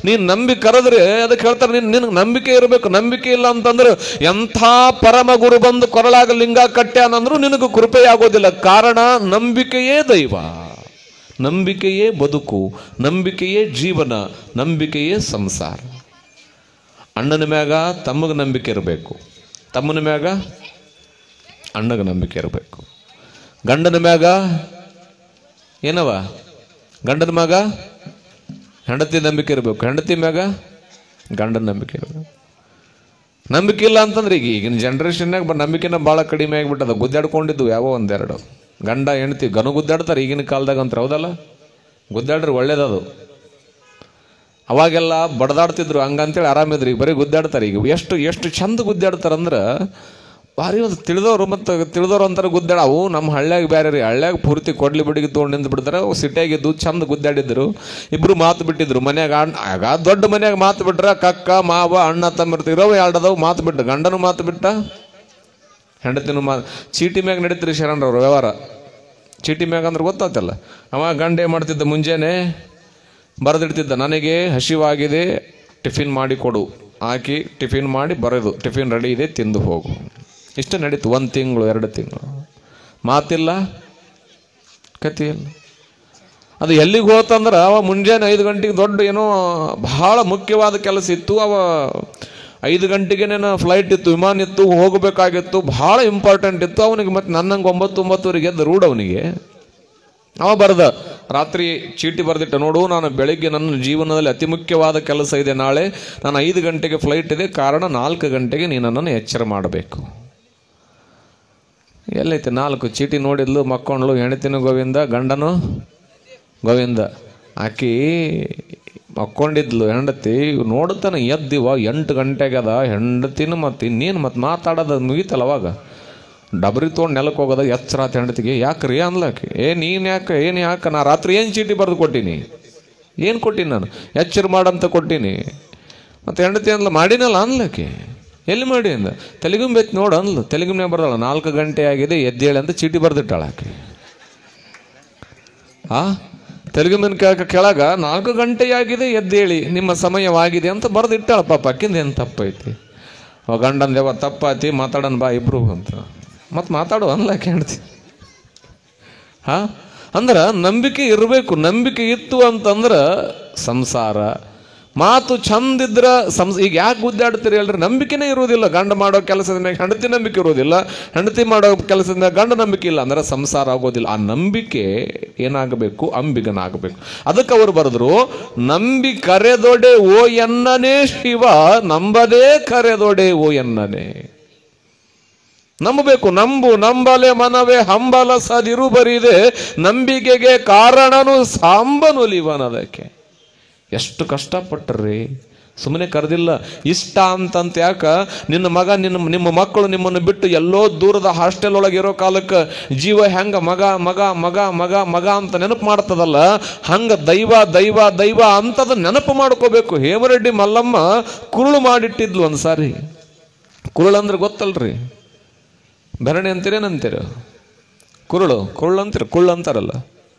B: ನೀನ್ ನಂಬಿ ಕರೆದ್ರೆ ಅದಕ್ಕೆ ಹೇಳ್ತಾರೆ, ನಿನಗೆ ನಂಬಿಕೆ ಇರಬೇಕು. ನಂಬಿಕೆ ಇಲ್ಲ ಅಂತಂದ್ರೆ ಎಂಥ ಪರಮ ಗುರು ಬಂದು ಕೊರಳಾಗ ಲಿಂಗ ಕಟ್ಟ್ಯಾನಂದ್ರೂ ನಿನಗೂ ಕೃಪೆಯಾಗೋದಿಲ್ಲ. ಕಾರಣ ನಂಬಿಕೆಯೇ ದೈವ, ನಂಬಿಕೆಯೇ ಬದುಕು, ನಂಬಿಕೆಯೇ ಜೀವನ, ನಂಬಿಕೆಯೇ ಸಂಸಾರ. ಅಣ್ಣನ ಮ್ಯಾಗ ತಮ್ಮಗೆ ನಂಬಿಕೆ ಇರಬೇಕು, ತಮ್ಮನ ಮ್ಯಾಗ ಅಣ್ಣಗೆ ನಂಬಿಕೆ ಇರಬೇಕು. ಗಂಡನ ಮ್ಯಾಗ ಏನವ? ಗಂಡನ ಮ್ಯಾಗ ಹೆಂಡತಿ ನಂಬಿಕೆ ಇರಬೇಕು, ಹೆಂಡತಿ ಮ್ಯಾಗ ಗಂಡನ ನಂಬಿಕೆ ಇರಬೇಕು. ನಂಬಿಕೆ ಇಲ್ಲ ಅಂತಂದ್ರೆ ಈಗಿನ ಜನ್ರೇಷನ್ನಾಗ ನಂಬಿಕೆನ ಭಾಳ ಕಡಿಮೆ ಆಗಿಬಿಟ್ಟದ. ಗುದ್ದಾಡ್ಕೊಂಡಿದ್ದು ಯಾವೋ ಒಂದೆರಡು ಗಂಡ ಹೆಂಡತಿ ಗುದ್ದಾಡ್ತಾರೆ ಈಗಿನ ಕಾಲದಾಗ ಅಂತ. ಹೌದಲ್ಲ? ಗುದ್ದಾಡ್ರಿ ಒಳ್ಳೇದದು. ಅವಾಗೆಲ್ಲ ಬಡದಾಡ್ತಿದ್ರು, ಹಂಗಂತೇಳಿ ಆರಾಮಿದ್ರು. ಈಗ ಬರೀ ಗುದ್ದಾಡ್ತಾರೆ. ಈಗ ಎಷ್ಟು ಚಂದ ಗುದ್ದಾಡ್ತಾರಂದ್ರೆ ಭಾರಿ ಒಂದು ತಿಳಿದವರು ಮತ್ತು ತಿಳಿದವ್ರು ಅಂತಾರೆ ಗುದ್ದಾಡ. ಅವು ನಮ್ಮ ಹಳ್ಳ್ಯಾಗ ಬೇರೆ ರೀ. ಹಳ್ಳ್ಯಾಗ ಪೂರ್ತಿ ಕೊಡ್ಲಿ ಬಡಿಗೆ ತೊಗೊಂಡು ನಿಂತು ಬಿಡ್ತಾರೆ. ಅವು ಸಿಟಿಯಾಗಿದ್ದು ಚಂದ ಗುದ್ದಾಡಿದ್ರು. ಇಬ್ರು ಮಾತು ಬಿಟ್ಟಿದ್ರು ಮನ್ಯಾಗ. ಆಗ ದೊಡ್ಡ ಮನ್ಯಾಗ ಮಾತು ಬಿಟ್ರ ಕಕ್ಕ ಮಾವ ಅಣ್ಣ ತಮ್ಮ ಇರೋವು ಎರಡದವು ಮಾತು ಬಿಟ್ಟು. ಗಂಡನು ಮಾತು ಬಿಟ್ಟ, ಹೆಂಡತಿನೂ ಚೀಟಿ ಮ್ಯಾಗ ನಡೀತೀರಿ ಶರಣರವ್ರ ವ್ಯವಹಾರ. ಚೀಟಿ ಮ್ಯಾಗ ಅಂದ್ರೆ ಗೊತ್ತಾಗ್ತಲ್ಲ. ಅವ ಗಂಡ ಏನು ಮಾಡ್ತಿದ್ದ, ಮುಂಜಾನೆ ಬರೆದಿಡ್ತಿದ್ದ, ನನಗೆ ಹಸಿವಾಗಿದೆ ಟಿಫಿನ್ ಮಾಡಿ ಕೊಡು. ಹಾಕಿ ಟಿಫಿನ್ ಮಾಡಿ ಬರೋದು, ಟಿಫಿನ್ ರೆಡಿ ಇದೆ ತಿಂದು ಹೋಗು. ಇಷ್ಟು ನಡೀತು 1 ತಿಂಗಳು 2 ತಿಂಗಳು. ಮಾತಿಲ್ಲ, ಕಥೆಯಿಲ್ಲ. ಅದು ಎಲ್ಲಿಗೆ ಹೋತಂದ್ರೆ ಅವ ಮುಂಜಾನೆ 5 ಗಂಟೆಗೆ ದೊಡ್ಡ ಏನೋ ಬಹಳ ಮುಖ್ಯವಾದ ಕೆಲಸ ಇತ್ತು. ಅವ 5 ಗಂಟೆಗೇನೇನೋ ಫ್ಲೈಟ್ ಇತ್ತು, ವಿಮಾನ ಇತ್ತು, ಹೋಗಬೇಕಾಗಿತ್ತು, ಬಹಳ ಇಂಪಾರ್ಟೆಂಟ್ ಇತ್ತು ಅವನಿಗೆ. ಮತ್ತು ನನ್ನಂಗೆ 9-9ವರೆಗೆ ಎದ್ದು ರೂಢ ಅವನಿಗೆ. ಅವ ಬರೆದ ರಾತ್ರಿ ಚೀಟಿ ಬರೆದಿಟ್ಟ, ನೋಡು ನಾನು ಬೆಳಿಗ್ಗೆ ನನ್ನ ಜೀವನದಲ್ಲಿ ಅತಿ ಮುಖ್ಯವಾದ ಕೆಲಸ ಇದೆ ನಾಳೆ, ನಾನು 5 ಗಂಟೆಗೆ ಫ್ಲೈಟ್ ಇದೆ, ಕಾರಣ 4 ಗಂಟೆಗೆ ನೀನು ನನ್ನನ್ನು ಎಚ್ಚರ ಮಾಡಬೇಕು. ಎಲ್ಲೈತೆ 4 ಚೀಟಿ ನೋಡಿದ್ಲು, ಮಕ್ಕೊಂಡ್ಲು. ಹೆಂಡತಿನೂ ಗೋವಿಂದ, ಗಂಡನು ಗೋವಿಂದ. ಆಕಿ ಮಕ್ಕೊಂಡಿದ್ಲು. ಹೆಂಡತಿ ನೋಡ್ತಾನೆ ಎದ್ದಿವ 8 ಗಂಟೆಗೆ ಅದ. ಹೆಂಡತಿನೂ ಮತ್ತು ಇನ್ನೇನು ಮತ್ತು ಮಾತಾಡೋದು ಮುಗೀತಲ್ಲ. ಅವಾಗ ಡಬ್ರಿ ತೊಗೊಂಡು ನೆಲಕ್ಕೆ ಹೋಗೋದ. ಎಚ್ಚರ ಹೆಂಡತಿಗೆ. ಯಾಕ್ರಿ ಅನ್ಲಕ್ಕೆ, ನೀನು ಯಾಕೆ ನಾ ರಾತ್ರಿ ಏನು ಚೀಟಿ ಬರೆದು ಕೊಟ್ಟೀನಿ, ಏನು ಕೊಟ್ಟೀನಿ ನಾನು? ಎಚ್ಚರ ಮಾಡಂತ ಕೊಟ್ಟೀನಿ. ಮತ್ತು ಹೆಂಡತಿ ಅಂದ್ಲ, ಮಾಡಿನಲ್ಲ ಅನ್ಲಕ್ಕೆ. ಎಲ್ಲಿ ಮಾಡಿ ಅಂದ? ತೆಲುಗುಮ್ ಬೆತ್ ನೋಡು ಅಂದ್ಲು. ತೆಲುಗುಮ್ನೇ ಬರ್ದಾಳ, 4 ಗಂಟೆ ಆಗಿದೆ ಎದ್ದೇಳಿ ಅಂತ ಚೀಟಿ ಬರ್ದಿಟ್ಟಾಳ ಆಕೆ. ತೆಲುಗುಮಿನ ಕೆಳಗ 4 ಗಂಟೆಯಾಗಿದೆ ಎದ್ದೇಳಿ, ನಿಮ್ಮ ಸಮಯವಾಗಿದೆ ಅಂತ ಬರೆದಿಟ್ಟಾಳ. ಪಾಪ ಅಕ್ಕಿಂದ ಏನು ತಪ್ಪೈತಿ? ಗಂಡಂದೇವ ತಪ್ಪಾತಿ, ಮಾತಾಡೋಣ ಬಾ ಇಬ್ರು ಅಂತ. ಮತ್ತು ಮಾತಾಡು ಅನ್ಲಕ್ಕೆ ಹೆಂಡ್ತಿ. ಅಂದ್ರೆ ನಂಬಿಕೆ ಇರಬೇಕು. ನಂಬಿಕೆ ಇತ್ತು ಅಂತಂದ್ರೆ ಸಂಸಾರ ಮಾತು ಚಂದಿದ್ರ ಈಗ ಯಾಕೆ ಗುದ್ದಾಡ್ತೀರಿ ಹೇಳ್ರಿ? ನಂಬಿಕೆನೇ ಇರುವುದಿಲ್ಲ. ಗಂಡ ಮಾಡೋ ಕೆಲಸದ ಮೇಲೆ ಹೆಂಡತಿ ನಂಬಿಕೆ ಇರೋದಿಲ್ಲ, ಹೆಂಡತಿ ಮಾಡೋ ಕೆಲಸದ ಮೇಲೆ ಗಂಡ ನಂಬಿಕೆ ಇಲ್ಲ ಅಂದ್ರೆ ಸಂಸಾರ ಆಗೋದಿಲ್ಲ. ಆ ನಂಬಿಕೆ ಏನಾಗಬೇಕು? ಅಂಬಿಗನಾಗಬೇಕು. ಅದಕ್ಕೆ ಅವರು ಬರೆದ್ರು, ನಂಬಿ ಕರೆದೊಡೆ ಓ ಎನ್ನನೇ ಶಿವ, ನಂಬದೇ ಕರೆದೊಡೆ ಓ ಎನ್ನನೇ. ನಂಬಬೇಕು. ನಂಬಲೆ ಮನವೇ ಹಂಬಲ ಸದಿರು ಬರಿದೆ, ನಂಬಿಕೆಗೆ ಕಾರಣನು ಸಾಂಬನುಲಿವನದಕ್ಕೆ. ಎಷ್ಟು ಕಷ್ಟಪಟ್ಟರ್ರಿ, ಸುಮ್ಮನೆ ಕರೆದಿಲ್ಲ. ಇಷ್ಟ ಅಂತಂತ ಯಾಕ? ನಿನ್ನ ಮಗ ನಿಮ್ಮ ಮಕ್ಕಳು ನಿಮ್ಮನ್ನು ಬಿಟ್ಟು ಎಲ್ಲೋ ದೂರದ ಹಾಸ್ಟೆಲ್ ಒಳಗೆ ಇರೋ ಕಾಲಕ್ಕೆ ಜೀವ ಹೆಂಗ ಮಗ ಮಗ ಮಗ ಮಗ ಮಗ ಅಂತ ನೆನಪು ಮಾಡ್ತದಲ್ಲ, ಹಂಗ ದೈವ ದೈವ ದೈವ ಅಂತದ ನೆನಪು ಮಾಡ್ಕೋಬೇಕು. ಹೇಮರೆಡ್ಡಿ ಮಲ್ಲಮ್ಮ ಕುರುಳು ಮಾಡಿಟ್ಟಿದ್ಲು ಒಂದ್ಸಾರಿ. ಕುರುಳು ಅಂದ್ರೆ ಗೊತ್ತಲ್ರಿ? ಬೆರಣೆ ಅಂತೀರೇನಂತೀರ? ಕುರುಳು ಅಂತೀರ? ಕುಳ್ಳು ಅಂತಾರಲ್ಲ,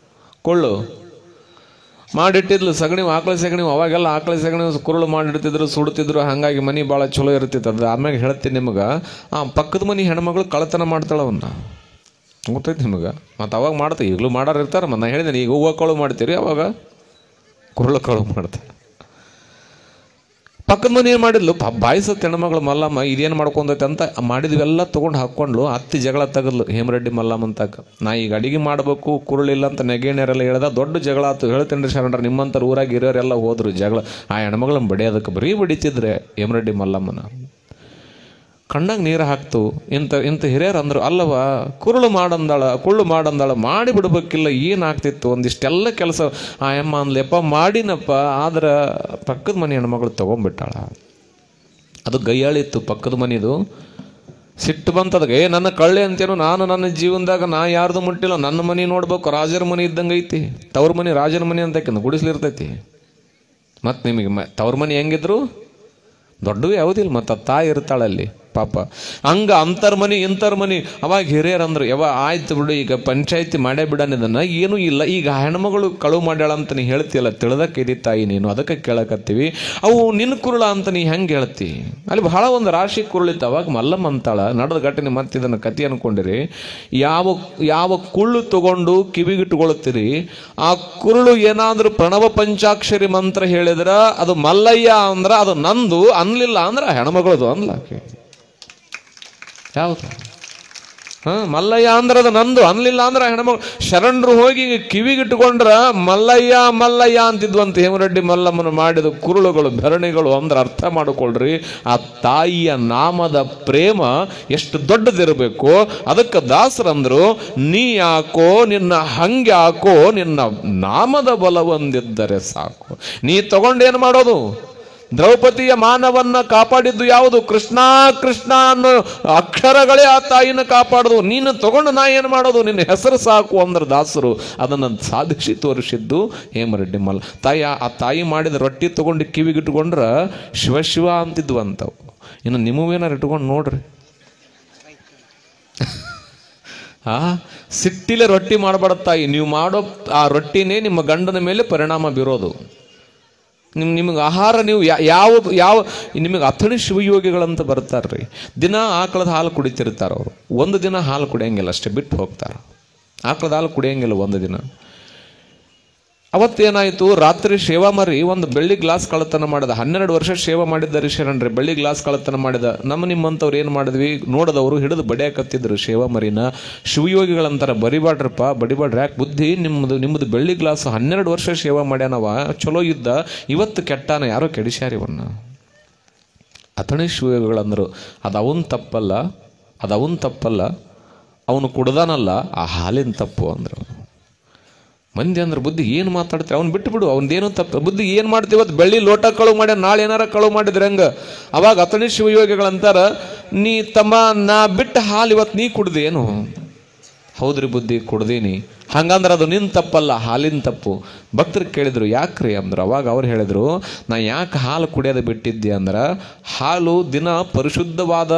B: ಕುಳ್ಳು ಮಾಡಿಟ್ಟಿದ್ಲು. ಸಗಣಿ, ಆಕಳ ಸಗಣಿ. ಅವಾಗೆಲ್ಲ ಆಕಳ ಸಗಣಿ ಕುರುಳು ಮಾಡಿಡ್ತಿದ್ರು, ಸುಡ್ತಿದ್ರು. ಹಾಗಾಗಿ ಮನೆ ಭಾಳ ಚಲೋ ಇರ್ತಿತ್ತು. ಅದು ಆಮ್ಯಾಗ ಹೇಳ್ತೀನಿ ನಿಮಗೆ. ಪಕ್ಕದ ಮನೆ ಹೆಣ್ಮಗಳು ಕಳತನ ಮಾಡ್ತಾಳೆ ಅವನ್ನ, ಗೊತ್ತೈತಿ ನಿಮಗೆ? ಮತ್ತು ಅವಾಗ ಮಾಡ್ತಾರೆ, ಈಗಲೂ ಮಾಡಾರು ಇರ್ತಾರೆ. ಮತ್ತು ನಾನು ಹೇಳಿದ್ದೀನಿ, ಈಗ ಹೂವು ಕಳು ಮಾಡ್ತೀರಿ, ಅವಾಗ ಕುರುಳು ಕಳು ಮಾಡ್ತಾರೆ. ಪಕ್ಕದ ಮನೆ ಏನು ಮಾಡಿದ್ಲು, ಬಾಯಿಸತ್ತೆ ಹೆಣ್ಮಗಳು ಮಲ್ಲಮ್ಮ. ಇದೇನು ಮಾಡ್ಕೊಂಡೈತೆ ಅಂತ ಮಾಡಿದ್ವೆಲ್ಲ ತೊಗೊಂಡು ಹಾಕ್ಕೊಂಡ್ಲು. ಅತ್ತಿ ಜಗಳ ತೆಗದ್ಲು ಹೇಮರೆಡ್ಡಿ ಮಲ್ಲಮ್ಮ ಅಂತಕ. ನಾ ಈಗ ಅಡಿಗೆ ಮಾಡಬೇಕು, ಕುರುಳಿಲ್ಲ ಅಂತ ನೆಗೆಣೆರೆಲ್ಲ ಹೇಳ್ದ. ದೊಡ್ಡ ಜಗಳ ಆಯ್ತು. ಹೇಳ್ತೇನೆ ಶರಣರ, ನಿಮ್ಮಂಥವ್ರು ಊರಾಗ ಇರೋರೆಲ್ಲ ಹೋದ್ರು ಜಗಳ. ಆ ಹೆಣ್ಮಗಳನ್ನ ಬಡಿಯೋದಕ್ಕೆ ಬರೀ ಬಡಿತಿದ್ರೆ ಹೇಮರೆಡ್ಡಿ ಮಲ್ಲಮ್ಮನ. ಕಣ್ಣಾಗ ನೀರು ಹಾಕ್ತು. ಇಂಥ ಹಿರಿಯರು ಅಂದರು, ಅಲ್ಲವ ಕುರುಳು ಮಾಡಂದಾಳ ಮಾಡಿ ಬಿಡ್ಬೇಕಿಲ್ಲ, ಏನಾಗ್ತಿತ್ತು? ಒಂದಿಷ್ಟೆಲ್ಲ ಕೆಲಸ ಆ ಅಮ್ಮ ಅಂದ್ಲೆಪ್ಪ, ಮಾಡಿನಪ್ಪ. ಆದ್ರೆ ಪಕ್ಕದ ಮನೆ ಹೆಣ್ಮಗಳು ತೊಗೊಂಡ್ಬಿಟ್ಟಾಳ. ಅದು ಗಯ್ಯಾಳಿತ್ತು ಪಕ್ಕದ ಮನೆದು. ಸಿಟ್ಟು ಬಂತದಕ್ಕೆ, ನನ್ನ ಕಳ್ಳೆ ಅಂತೇನು? ನಾನು ನನ್ನ ಜೀವನದಾಗ ನಾ ಯಾರ್ದು ಮುಟ್ಟಿಲ್ಲ, ನನ್ನ ಮನೆ ನೋಡ್ಬೇಕು, ರಾಜರ ಮನೆ ಇದ್ದಂಗೆ ಐತಿ. ತವ್ರ ಮನೆ ರಾಜರ ಮನೆ ಅಂತ ಗುಡಿಸ್ಲಿರ್ತೈತಿ. ಮತ್ತು ನಿಮಗೆ ತವ್ರ ಮನೆ ಹೆಂಗಿದ್ರು ದೊಡ್ಡವೇ ಯಾವುದಿಲ್ಲ, ಮತ್ತು ತಾಯಿ ಇರ್ತಾಳಲ್ಲಿ ಪಾಪ. ಹಂಗ ಅಂತರ್ಮನಿ ಇಂತರ್ಮನಿ. ಅವಾಗ ಹಿರಿಯರಂದ್ರು, ಆಯ್ತು ಬಿಡು, ಈಗ ಪಂಚಾಯತಿ ಮಾಡೇ ಬಿಡೋನಿದನ್ನ, ಏನೂ ಇಲ್ಲ. ಈಗ ಹೆಣ್ಮಗಳು ಕಳು ಮಾಡ್ಯಾಳ ಅಂತ ನೀ ಹೇಳ್ತೀಯಲ್ಲ, ತಿಳಿದಕ್ಕೆ ಇದಿ ತಾಯಿ ನೀನು, ಅದಕ್ಕೆ ಕೇಳಕತ್ತೀವಿ. ಅವು ನಿನ್ನ ಕುರುಳ ಅಂತ ನೀ ಹೆಂಗೆ ಹೇಳ್ತಿ? ಅಲ್ಲಿ ಬಹಳ ಒಂದು ರಾಶಿ ಕುರುಳಿತ್ತು. ಅವಾಗ ಮಲ್ಲಮ್ಮ ಅಂತಾಳ, ನಡೆದ ಘಟನೆ ಮತ್ತೆ ಇದನ್ನು ಕತಿ ಅನ್ಕೊಂಡಿರಿ. ಯಾವ ಕುಳ್ಳು ತಗೊಂಡು ಕಿವಿಗಿಟ್ಟುಕೊಳ್ತೀರಿ, ಆ ಕುರುಳು ಏನಾದ್ರೂ ಪ್ರಣವ ಪಂಚಾಕ್ಷರಿ ಮಂತ್ರ ಹೇಳಿದ್ರ ಅದು ಮಲ್ಲಯ್ಯ ಅಂದ್ರ ಅದು ನಂದು, ಅನ್ಲಿಲ್ಲ ಅಂದ್ರ ಹೆಣ್ಮಗಳದು ಅನ್ಲಾಕೆ. ಯಾವುದು? ಮಲ್ಲಯ್ಯ ಅಂದ್ರೆ ಅದು ನಂದು, ಅನ್ಲಿಲ್ಲ ಅಂದ್ರೆ ಹೆಣ್ಮಗಳು. ಶರಣರು ಹೋಗಿ ಕಿವಿಗಿಟ್ಟುಕೊಂಡ್ರ ಮಲ್ಲಯ್ಯ ಮಲ್ಲಯ್ಯ ಅಂತಿದ್ವಂತ. ಹೇಮರೆಡ್ಡಿ ಮಲ್ಲಮ್ಮನ ಮಾಡಿದ ಕುರುಳುಗಳು, ಬೆರಣಿಗಳು ಅಂದ್ರೆ ಅರ್ಥ ಮಾಡಿಕೊಳ್ರಿ. ಆ ತಾಯಿಯ ನಾಮದ ಪ್ರೇಮ ಎಷ್ಟು ದೊಡ್ಡದಿರಬೇಕು. ಅದಕ್ಕೆ ದಾಸರಂದ್ರು, ನೀ ಯಾಕೋ ನಿನ್ನ ಹಂಗೆ ಹಾಕೋ, ನಿನ್ನ ನಾಮದ ಬಲವೊಂದಿದ್ದರೆ ಸಾಕು. ನೀ ತಗೊಂಡೇನು ಮಾಡೋದು? ದ್ರೌಪದಿಯ ಮಾನವನ್ನ ಕಾಪಾಡಿದ್ದು ಯಾವುದು? ಕೃಷ್ಣ ಕೃಷ್ಣ ಅನ್ನೋ ಅಕ್ಷರಗಳೇ ಆ ತಾಯಿನ ಕಾಪಾಡುದು. ನೀನು ತಗೊಂಡು ನಾ ಏನು ಮಾಡೋದು? ನಿನ್ನ ಹೆಸರು ಸಾಕು ಅಂದ್ರೆ ದಾಸರು ಅದನ್ನು ಸಾಧಿಸಿ ತೋರಿಸಿದ್ದು ಹೇಮರೆಡ್ಡಿ ಮಲ್ಲ. ಆ ತಾಯಿ ಮಾಡಿದ ರೊಟ್ಟಿ ತಗೊಂಡು ಕಿವಿಗಿಟ್ಕೊಂಡ್ರ ಶಿವ ಶಿವ ಅಂತಿದ್ವು ಅಂತವು. ಇನ್ನು ನಿಮವೇನಾರು ಇಟ್ಕೊಂಡು ನೋಡ್ರಿ. ಸಿಟ್ಟಿಲೆ ರೊಟ್ಟಿ ಮಾಡಬಾರ್ದು ತಾಯಿ. ನೀವು ಮಾಡೋ ಆ ರೊಟ್ಟಿನೇ ನಿಮ್ಮ ಗಂಡನ ಮೇಲೆ ಪರಿಣಾಮ ಬೀರೋದು. ನಿಮಗೆ ಆಹಾರ, ನೀವು ಯಾವ ನಿಮಗೆ ಅಥಣಿ ಶಿವಯೋಗಿಗಳಂತ ಬರ್ತಾರ್ರಿ. ದಿನ ಆಕಳದ ಹಾಲು ಕುಡಿತಿರ್ತಾರೆ ಅವರು. ಒಂದು ದಿನ ಹಾಲು ಕುಡಿಯಂಗಿಲ್ಲ, ಅಷ್ಟೇ ಬಿಟ್ಟು ಹೋಗ್ತಾರೆ. ಆಕಳದ ಹಾಲು ಕುಡಿಯಂಗಿಲ್ಲ ಒಂದು ದಿನ. ಅವತ್ತೇನಾಯಿತು, ರಾತ್ರಿ ಸೇವಾ ಮರಿ ಒಂದು ಬೆಳ್ಳಿ ಗ್ಲಾಸ್ ಕಳ್ಳತನ ಮಾಡಿದ. 12 ವರ್ಷ ಸೇವಾ ಮಾಡಿದ್ದಾರೆ ಶರಣರೇ. ಬೆಳ್ಳಿ ಗ್ಲಾಸ್ ಕಳ್ಳತನ ಮಾಡಿದ. ನಿಮ್ಮಂಥವ್ರು ಏನು ಮಾಡಿದ್ವಿ, ನೋಡದವರು ಹಿಡಿದು ಬಡಿಯಾಕತ್ತಿದ್ರು ಸೇವಾ ಮರಿನ. ಶಿವಯೋಗಿಗಳಂತಾರೆ, ಬಡಿಬಾಡ್ರಪ್ಪ, ಬಡಿಬಾಡ್ರಿ, ಯಾಕೆ ಬುದ್ಧಿ ನಿಮ್ಮದು ಬೆಳ್ಳಿ ಗ್ಲಾಸ್ 12 ವರ್ಷ ಸೇವಾ ಮಾಡ್ಯಾನವ, ಚಲೋ ಇದ್ದ, ಇವತ್ತು ಕೆಟ್ಟಾನ, ಯಾರೋ ಕೆಡಿಸ್ಯಾರಿವನ್ನ. ಅಥಣಿ ಶಿವಯೋಗಿಗಳಂದರು, ಅದು ಅವನ್ ತಪ್ಪಲ್ಲ, ಅವನು ಕುಡ್ದಾನಲ್ಲ, ಆ ಹಾಲಿನ ತಪ್ಪು ಅಂದರು. ಮಂದಿ ಅಂದ್ರೆ, ಬುದ್ಧಿ ಏನು ಮಾತಾಡ್ತೀವಿ, ಅವ್ನು ಬಿಟ್ಟು ಬಿಡು, ಅವ್ನದೇನು ತಪ್ಪು. ಬುದ್ಧಿ ಏನು ಮಾಡ್ತೀವಿ, ಇವತ್ತು ಬೆಳ್ಳಿ ಲೋಟ ಕಳು ಮಾಡ್ಯ, ನಾಳೆ ಏನಾರ ಕಳು ಮಾಡಿದ್ರೆ ಹಂಗೆ. ಅವಾಗ ಅಥಣಿ ಶಿವಯೋಗಿಗಳಂತಾರ, ನೀ ತಮ್ಮ ನಾ ಬಿಟ್ಟ ಹಾಲು ಇವತ್ತು ನೀ ಕುಡ್ದೇನು? ಹೌದ್ರಿ ಬುದ್ಧಿ, ಕುಡ್ದೀನಿ. ಹಂಗಂದ್ರೆ ಅದು ನಿನ್ನ ತಪ್ಪಲ್ಲ, ಹಾಲಿನ ತಪ್ಪು. ಭಕ್ತರು ಕೇಳಿದ್ರು ಯಾಕ್ರಿ ಅಂದ್ರೆ, ಅವಾಗ ಅವ್ರು ಹೇಳಿದ್ರು, ನಾ ಯಾಕೆ ಹಾಲು ಕುಡಿಯೋದು ಬಿಟ್ಟಿದ್ದೆ ಅಂದ್ರೆ, ಹಾಲು ದಿನ ಪರಿಶುದ್ಧವಾದ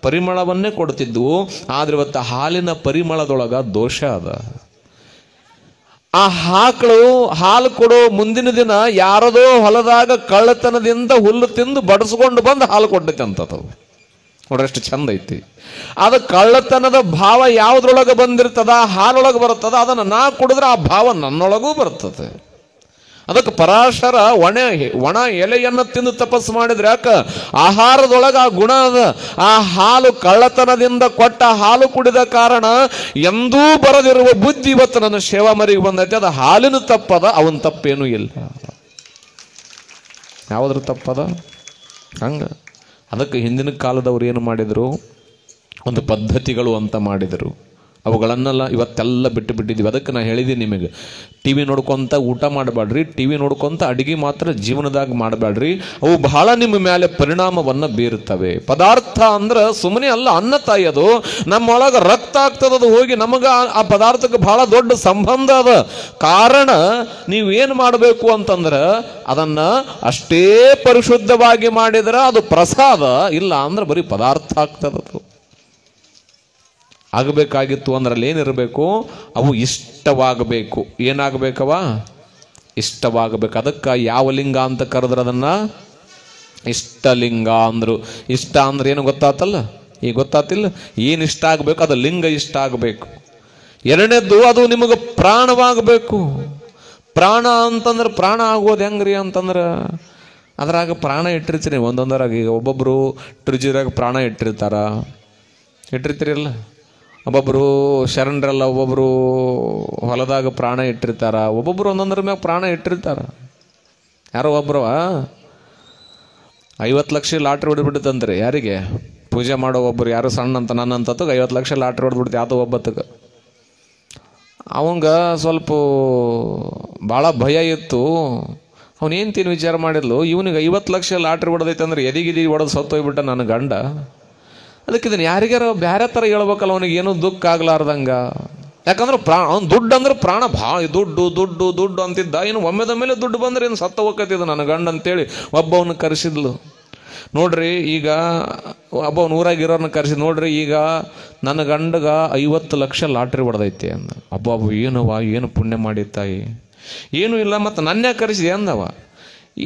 B: ಪರಿಮಳವನ್ನೇ ಕೊಡ್ತಿದ್ವು, ಆದ್ರೆ ಇವತ್ತು ಹಾಲಿನ ಪರಿಮಳದೊಳಗ ದೋಷ ಅದ. ಆ ಆಕಳು ಹಾಲು ಕೊಡೋ ಮುಂದಿನ ದಿನ ಯಾರದೋ ಹೊಲದಾಗ ಕಳ್ಳತನದಿಂದ ಹುಲ್ಲು ತಿಂದು ಬಡಿಸ್ಕೊಂಡು ಬಂದು ಹಾಲು ಕೊಡ್ತೈತೆ ಅಂತದು. ನೋಡ್ರಿ ಎಷ್ಟು ಚಂದ ಐತಿ. ಅದು ಕಳ್ಳತನದ ಭಾವ ಯಾವುದ್ರೊಳಗೆ ಬಂದಿರ್ತದ, ಹಾಲೊಳಗೆ ಬರ್ತದ, ಅದನ್ನು ನಾ ಕುಡಿದ್ರೆ ಆ ಭಾವ ನನ್ನೊಳಗೂ ಬರ್ತದೆ. ಅದಕ್ಕೆ ಪರಾಶರ ಒಣ ಎಲೆಯನ್ನು ತಿಂದು ತಪಸ್ಸು ಮಾಡಿದ್ರೆ ಯಾಕ, ಆಹಾರದೊಳಗೆ ಆ ಗುಣ ಅದ. ಆ ಹಾಲು ಕಳ್ಳತನದಿಂದ ಕೊಟ್ಟ ಹಾಲು ಕುಡಿದ ಕಾರಣ ಎಂದೂ ಬರದಿರುವ ಬುದ್ಧಿ ಇವತ್ತು ನನ್ನ ಸೇವಾ ಮರಿಗೆ ಬಂದೈತೆ. ಅದು ಹಾಲಿನ ತಪ್ಪದ, ಅವನ ತಪ್ಪೇನೂ ಇಲ್ಲ. ಯಾವುದ್ರ ತಪ್ಪದ ಹಂಗ. ಅದಕ್ಕೆ ಹಿಂದಿನ ಕಾಲದವ್ರು ಏನು ಮಾಡಿದರು, ಒಂದು ಪದ್ಧತಿಗಳು ಅಂತ ಮಾಡಿದರು. ಅವುಗಳನ್ನೆಲ್ಲ ಇವತ್ತೆಲ್ಲ ಬಿಟ್ಟು ಬಿಟ್ಟಿದ್ದೀವಿ. ಅದಕ್ಕೆ ನಾನು ಹೇಳಿದ್ದೀನಿ ನಿಮಗೆ, ಟಿ ವಿ ನೋಡ್ಕೊತ ಊಟ ಮಾಡಬೇಡ್ರಿ, ಟಿ ವಿ ನೋಡ್ಕೊತ ಅಡುಗೆ ಮಾತ್ರ ಜೀವನದಾಗ ಮಾಡಬೇಡ್ರಿ. ಅವು ಬಹಳ ನಿಮ್ಮ ಮೇಲೆ ಪರಿಣಾಮವನ್ನು ಬೀರುತ್ತವೆ. ಪದಾರ್ಥ ಅಂದ್ರೆ ಸುಮ್ಮನೆ ಅಲ್ಲ, ಅನ್ನ ತಾಯಿ ಅದು ನಮ್ಮೊಳಗೆ ರಕ್ತ ಆಗ್ತದದು ಹೋಗಿ, ನಮಗೆ ಆ ಪದಾರ್ಥಕ್ಕೆ ಬಹಳ ದೊಡ್ಡ ಸಂಬಂಧ ಅದ. ಕಾರಣ ನೀವೇನು ಮಾಡಬೇಕು ಅಂತಂದ್ರೆ, ಅದನ್ನು ಅಷ್ಟೇ ಪರಿಶುದ್ಧವಾಗಿ ಮಾಡಿದ್ರೆ ಅದು ಪ್ರಸಾದ, ಇಲ್ಲ ಅಂದ್ರೆ ಬರೀ ಪದಾರ್ಥ ಆಗ್ತದದು. ಆಗಬೇಕಾಗಿತ್ತು ಅಂದ್ರಲ್ಲಿ ಏನಿರಬೇಕು, ಅವು ಇಷ್ಟವಾಗಬೇಕು. ಏನಾಗಬೇಕವ, ಇಷ್ಟವಾಗಬೇಕು. ಅದಕ್ಕೆ ಯಾವ ಲಿಂಗ ಅಂತ ಕರೆದ್ರೆ ಅದನ್ನು ಇಷ್ಟಲಿಂಗ ಅಂದರು. ಇಷ್ಟ ಅಂದ್ರೆ ಏನು ಗೊತ್ತಾತಲ್ಲ, ಈಗ ಗೊತ್ತಾತಿಲ್ಲ, ಏನು ಇಷ್ಟ ಆಗಬೇಕು, ಅದು ಲಿಂಗ ಇಷ್ಟ ಆಗಬೇಕು. ಎರಡನೇದ್ದು ಅದು ನಿಮಗೆ ಪ್ರಾಣವಾಗಬೇಕು. ಪ್ರಾಣ ಅಂತಂದ್ರೆ ಪ್ರಾಣ ಆಗೋದು ಹೆಂಗ್ರಿ ಅಂತಂದ್ರೆ, ಅದ್ರಾಗ ಪ್ರಾಣ ಇಟ್ಟಿರ್ತೀರಿ ಒಂದೊಂದರಾಗ. ಈಗ ಒಬ್ಬೊಬ್ಬರು ಟ್ರಿಜಿರಾಗ ಪ್ರಾಣ ಇಟ್ಟಿರ್ತೀರಲ್ಲ, ಒಬ್ಬೊಬ್ಬರು ಶರಣರಲ್ಲ, ಒಬ್ಬೊಬ್ಬರು ಹೊಲದಾಗ ಪ್ರಾಣ ಇಟ್ಟಿರ್ತಾರ, ಒಬ್ಬೊಬ್ಬರು ಒಂದೊಂದರ ಮ್ಯಾಗ ಪ್ರಾಣ ಇಟ್ಟಿರ್ತಾರ. ಯಾರೋ ಒಬ್ಬರು 50 ಲಕ್ಷ ಲಾಟ್ರಿ ಹೊಡೆದ್ಬಿಡುತ್ತಂತ್ರಿ. ಯಾರಿಗೆ? ಪೂಜೆ ಮಾಡೋ ಒಬ್ಬರು, ಯಾರು ಸಣ್ಣ ಅಂತ ನನ್ನಂತದ್ದು 50 ಲಕ್ಷ ಲಾಟ್ರಿ ಹೊಡೆದ್ಬಿಡ್ತು ಯಾವುದೋ ಒಬ್ಬತ್ತಕ್ಕೆ. ಅವಂಗ ಸ್ವಲ್ಪ ಭಾಳ ಭಯ ಇತ್ತು. ಅವನೇನು ವಿಚಾರ ಮಾಡಿದ್ಲು, ಇವನಿಗೆ 50 ಲಕ್ಷ ಲಾಟ್ರಿ ಹೊಡೆದೈತೆ ಅಂದ್ರೆ ಎದಿಗಿದಿ ಹೊಡೆದು ಸತ್ತೋಗ್ಬಿಟ್ಟ ನನ್ನ ಗಂಡ. ಅದಕ್ಕೆ ಇದನ್ನು ಯಾರಿಗಾರ ಬೇರೆ ಥರ ಹೇಳ್ಬೇಕಲ್ಲ, ಅವನಿಗೆ ಏನೂ ದುಃಖ ಆಗ್ಲಾರ್ದಂಗ. ಯಾಕಂದ್ರೆ ಅವ್ನು ದುಡ್ಡು ಅಂದ್ರೆ ಪ್ರಾಣ, ಭಾಳ ದುಡ್ಡು ದುಡ್ಡು ದುಡ್ಡು ಅಂತಿದ್ದ. ಇನ್ನು ಒಮ್ಮೆದ ಮೇಲೆ ದುಡ್ಡು ಬಂದ್ರೆ ಏನು ಸತ್ತ ಹೋಗ್ತಿದ್ದ ನನ್ನ ಗಂಡ ಅಂತೇಳಿ ಒಬ್ಬವನ್ನ ಕರೆಸಿದ್ಲು. ನೋಡ್ರಿ, ಈಗ ಒಬ್ಬವನ್ನ ಊರಾಗಿರೋರನ್ನ ಕರೆಸಿ, ನೋಡ್ರಿ ಈಗ ನನ್ನ ಗಂಡಗ 50 ಲಕ್ಷ ಲಾಟ್ರಿ ಹೊಡೆದೈತೆ ಅಂದ. ಅಬ್ಬ ಏನವ, ಏನು ಪುಣ್ಯ ಮಾಡಿತ್ತಾಯಿ, ಏನೂ ಇಲ್ಲ, ಮತ್ತು ನನ್ನೇ ಕರೆಸಿದೆ ಅಂದವ.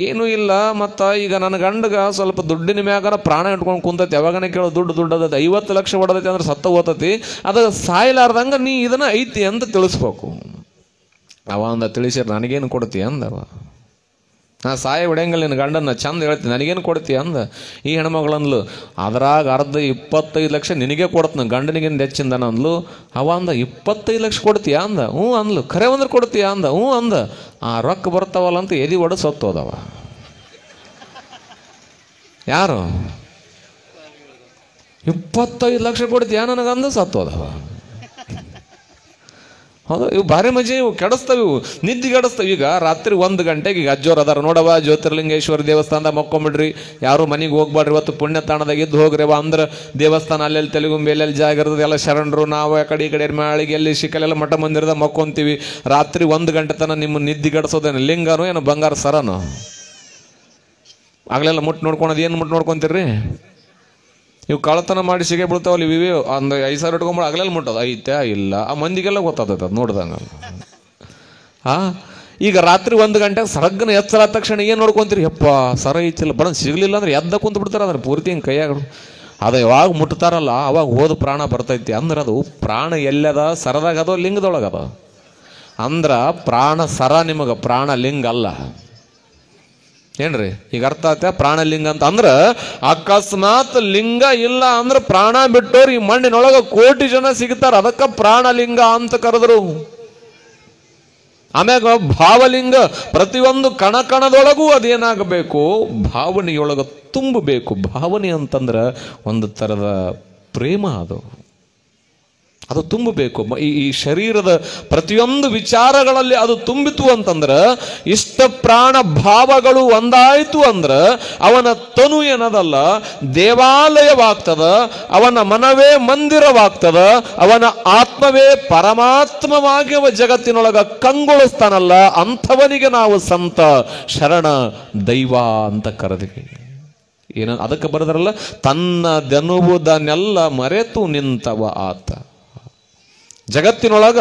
B: ಏನೂ ಇಲ್ಲ, ಮತ್ತು ಈಗ ನನ್ನ ಗಂಡಗ ಸ್ವಲ್ಪ ದುಡ್ಡಿನ ಮ್ಯಾಗಾರ ಪ್ರಾಣ ಇಟ್ಕೊಂಡು ಕುಂತೈತಿ. ಯಾವಾಗನೇ ಕೇಳೋ ದುಡ್ಡು ಅದೈತಿ, 50 ಲಕ್ಷ ಹೊಡೆದೈತಿ ಅಂದ್ರೆ ಸತ್ತ ಹೋತತಿ, ಅದು ಸಾಯ್ಲಾರ್ದಂಗೆ ನೀ ಇದನ್ನು ಐತಿ ಅಂತ ತಿಳಿಸ್ಬೇಕು. ಅವ ಅಂದ, ತಿಳಿಸಿರ್ ನನಗೇನು ಕೊಡ್ತೀಯ ಅಂದವ. ನಾ ಸಾಯ ಹೊಡೆಯಂಗಲ್ಲ ನಿನ್ನ ಗಂಡನ್ನ, ಚಂದ ಹೇಳ್ತೀನಿ, ನನಗೇನು ಕೊಡ್ತೀಯ ಅಂದ. ಈ ಹೆಣ್ಮಗಳಂದ್ಲು, ಅದ್ರಾಗ ಅರ್ಧ 25 ಲಕ್ಷ ನಿನಗೆ ಕೊಡ್ತೀನಿ, ಗಂಡನಿಗೇನು ಹೆಚ್ಚಿಂದ ಅಂದ್ಲು. ಅವ ಅಂದ, 25 ಲಕ್ಷ ಕೊಡ್ತೀಯ ಅಂದ. ಹ್ಞೂ ಅಂದ್ಲು. ಖರೆ ಅಂದ್ರೆ ಕೊಡ್ತೀಯ ಅಂದ. ಹ್ಞೂ ಅಂದ. ಆ ರೊಕ್ಕ ಬರ್ತಾವಲ್ಲ ಅಂತ ಎದಿ ಒಡೆದು ಸತ್ತೋದವ. ಯಾರು? 25 ಲಕ್ಷ ಕೊಡ್ತೀಯ ನನಗಂದು ಸತ್ತೋದವ. ಹೌದು, ಇವು ಭಾರಿ ಮಜೆ, ಇವು ಕೆಡಿಸ್ತವೆ, ಇವು ನಿದ್ದಿಗೆಡಿಸ್ತವೆ. ಈಗ ರಾತ್ರಿ 1 ಗಂಟೆಗೆ ಈಗ ಅಜ್ಜೋರು ಅದಾರ ನೋಡವ, ಜ್ಯೋತಿರ್ಲಿಂಗೇಶ್ವರ ದೇವಸ್ಥಾನದಾಗ ಮಕ್ಕೊಂಬಿಡ್ರಿ, ಯಾರು ಮನೆಗೆ ಹೋಗ್ಬೇಡ್ರಿ, ಇವತ್ತು ಪುಣ್ಯ ತಾಣದಾಗ ಇದ್ದು ಹೋಗ್ರಿವ ಅಂದ್ರೆ ದೇವಸ್ಥಾನ ಅಲ್ಲೆಲ್ಲಿ ತೆಲುಗುಂಬಿ ಎಲ್ಲೆಲ್ಲಿ ಜಾಗ ಇರ್ತದೆ, ಎಲ್ಲ ಶರಣರು ನಾವು ಆ ಕಡೆ ಈ ಕಡೆ ಮಾಳಿಗೆ ಎಲ್ಲಿ ಸಿಕ್ಕಲೆಲ್ಲ ಮಠ ಮಂದಿರದ ಮಕ್ಕೊಂತೀವಿ. ರಾತ್ರಿ 1 ಗಂಟೆ ತನಕ ನಿಮ್ಮ ನಿದ್ದಿಗೆಡಿಸೋದೇನು ಲಿಂಗನೋ ಏನೋ ಬಂಗಾರ ಸರನೋ? ಆಗ್ಲೆಲ್ಲ ಮುಟ್ಟು ನೋಡ್ಕೊಳೋದು, ಏನು ಮುಟ್ಟು ನೋಡ್ಕೊತೀರಿ? ಇವು ಕಳ್ಳತನ ಮಾಡಿ ಸಿಗೇ ಬಿಡ್ತಾವಲ್ಲ, ಇವೆ ಒಂದು 5,000 ಇಟ್ಕೊಂಡ್ಬಿಡು ಆಗ್ಲೆಲ್ಲ ಮುಟ್ಟೋದು ಐತೆ ಇಲ್ಲ, ಆ ಮಂದಿಗೆಲ್ಲ ಗೊತ್ತಾಗ್ತದೆ ಅದು ನೋಡ್ದಂಗ. ಈಗ ರಾತ್ರಿ 1 ಗಂಟೆಗೆ ಸರಗ್ಗನ ಎಚ್ಚರ ಆದ ತಕ್ಷಣ ಏನು ನೋಡ್ಕೊಂತೀರಿ? ಯಪ್ಪ ಸರ ಐತಿಲ್ಲ, ಬಡ ಸಿಗಲಿಲ್ಲ ಅಂದ್ರೆ ಎದ್ದ ಕುಂತು ಬಿಡ್ತಾರೆ, ಅದ್ರ ಪೂರ್ತಿ ಹಿಂಗೆ ಕೈಯಾಗ. ಅದು ಯಾವಾಗ ಮುಟ್ತಾರಲ್ಲ ಅವಾಗ ಹೋದ ಪ್ರಾಣ ಬರ್ತೈತಿ. ಅಂದ್ರೆ ಅದು ಪ್ರಾಣ ಎಲ್ಲದ, ಸರದಾಗ ಅದೋ ಲಿಂಗದೊಳಗದ. ಅಂದ್ರೆ ಪ್ರಾಣ ಸರ ನಿಮಗೆ, ಪ್ರಾಣ ಲಿಂಗ ಅಲ್ಲ. ಏನ್ರಿ ಈಗ ಅರ್ಥ ಆತ? ಪ್ರಾಣಲಿಂಗ ಅಂತ ಅಂದ್ರೆ ಅಕಸ್ಮಾತ್ ಲಿಂಗ ಇಲ್ಲ ಅಂದ್ರೆ ಪ್ರಾಣ ಬಿಟ್ಟೋರು ಈ ಮಣ್ಣಿನೊಳಗ 1 ಕೋಟಿ ಜನ ಸಿಗ್ತಾರ. ಅದಕ್ಕೆ ಪ್ರಾಣಲಿಂಗ ಅಂತ ಕರೆದ್ರು. ಆಮ್ಯಾಗ ಭಾವಲಿಂಗ, ಪ್ರತಿಯೊಂದು ಕಣಕಣದೊಳಗೂ ಅದೇನಾಗಬೇಕು, ಭಾವನೆಯೊಳಗ ತುಂಬಬೇಕು. ಭಾವನೆ ಅಂತಂದ್ರೆ ಒಂದು ಥರದ ಪ್ರೇಮ. ಅದು ಅದು ತುಂಬಬೇಕು. ಈ ಶರೀರದ ಪ್ರತಿಯೊಂದು ವಿಚಾರಗಳಲ್ಲಿ ಅದು ತುಂಬಿತು ಅಂತಂದ್ರೆ, ಇಷ್ಟ ಪ್ರಾಣ ಭಾವಗಳು ಒಂದಾಯ್ತು ಅಂದ್ರೆ ಅವನ ತನು ಏನದಲ್ಲ ದೇವಾಲಯವಾಗ್ತದ, ಅವನ ಮನವೇ ಮಂದಿರವಾಗ್ತದ, ಅವನ ಆತ್ಮವೇ ಪರಮಾತ್ಮವಾಗಿ ಅವ ಜಗತ್ತಿನೊಳಗ ಕಂಗೊಳಿಸ್ತಾನಲ್ಲ, ಅಂಥವನಿಗೆ ನಾವು ಸಂತ, ಶರಣ, ದೈವ ಅಂತ ಕರೆದ್ವಿ. ಏನ ಅದಕ್ಕೆ ಬರೆದ್ರಲ್ಲ, ತನ್ನದೆನ್ನುವುದನ್ನೆಲ್ಲ ಮರೆತು ನಿಂತವ ಆತ. ಜಗತ್ತಿನೊಳಗ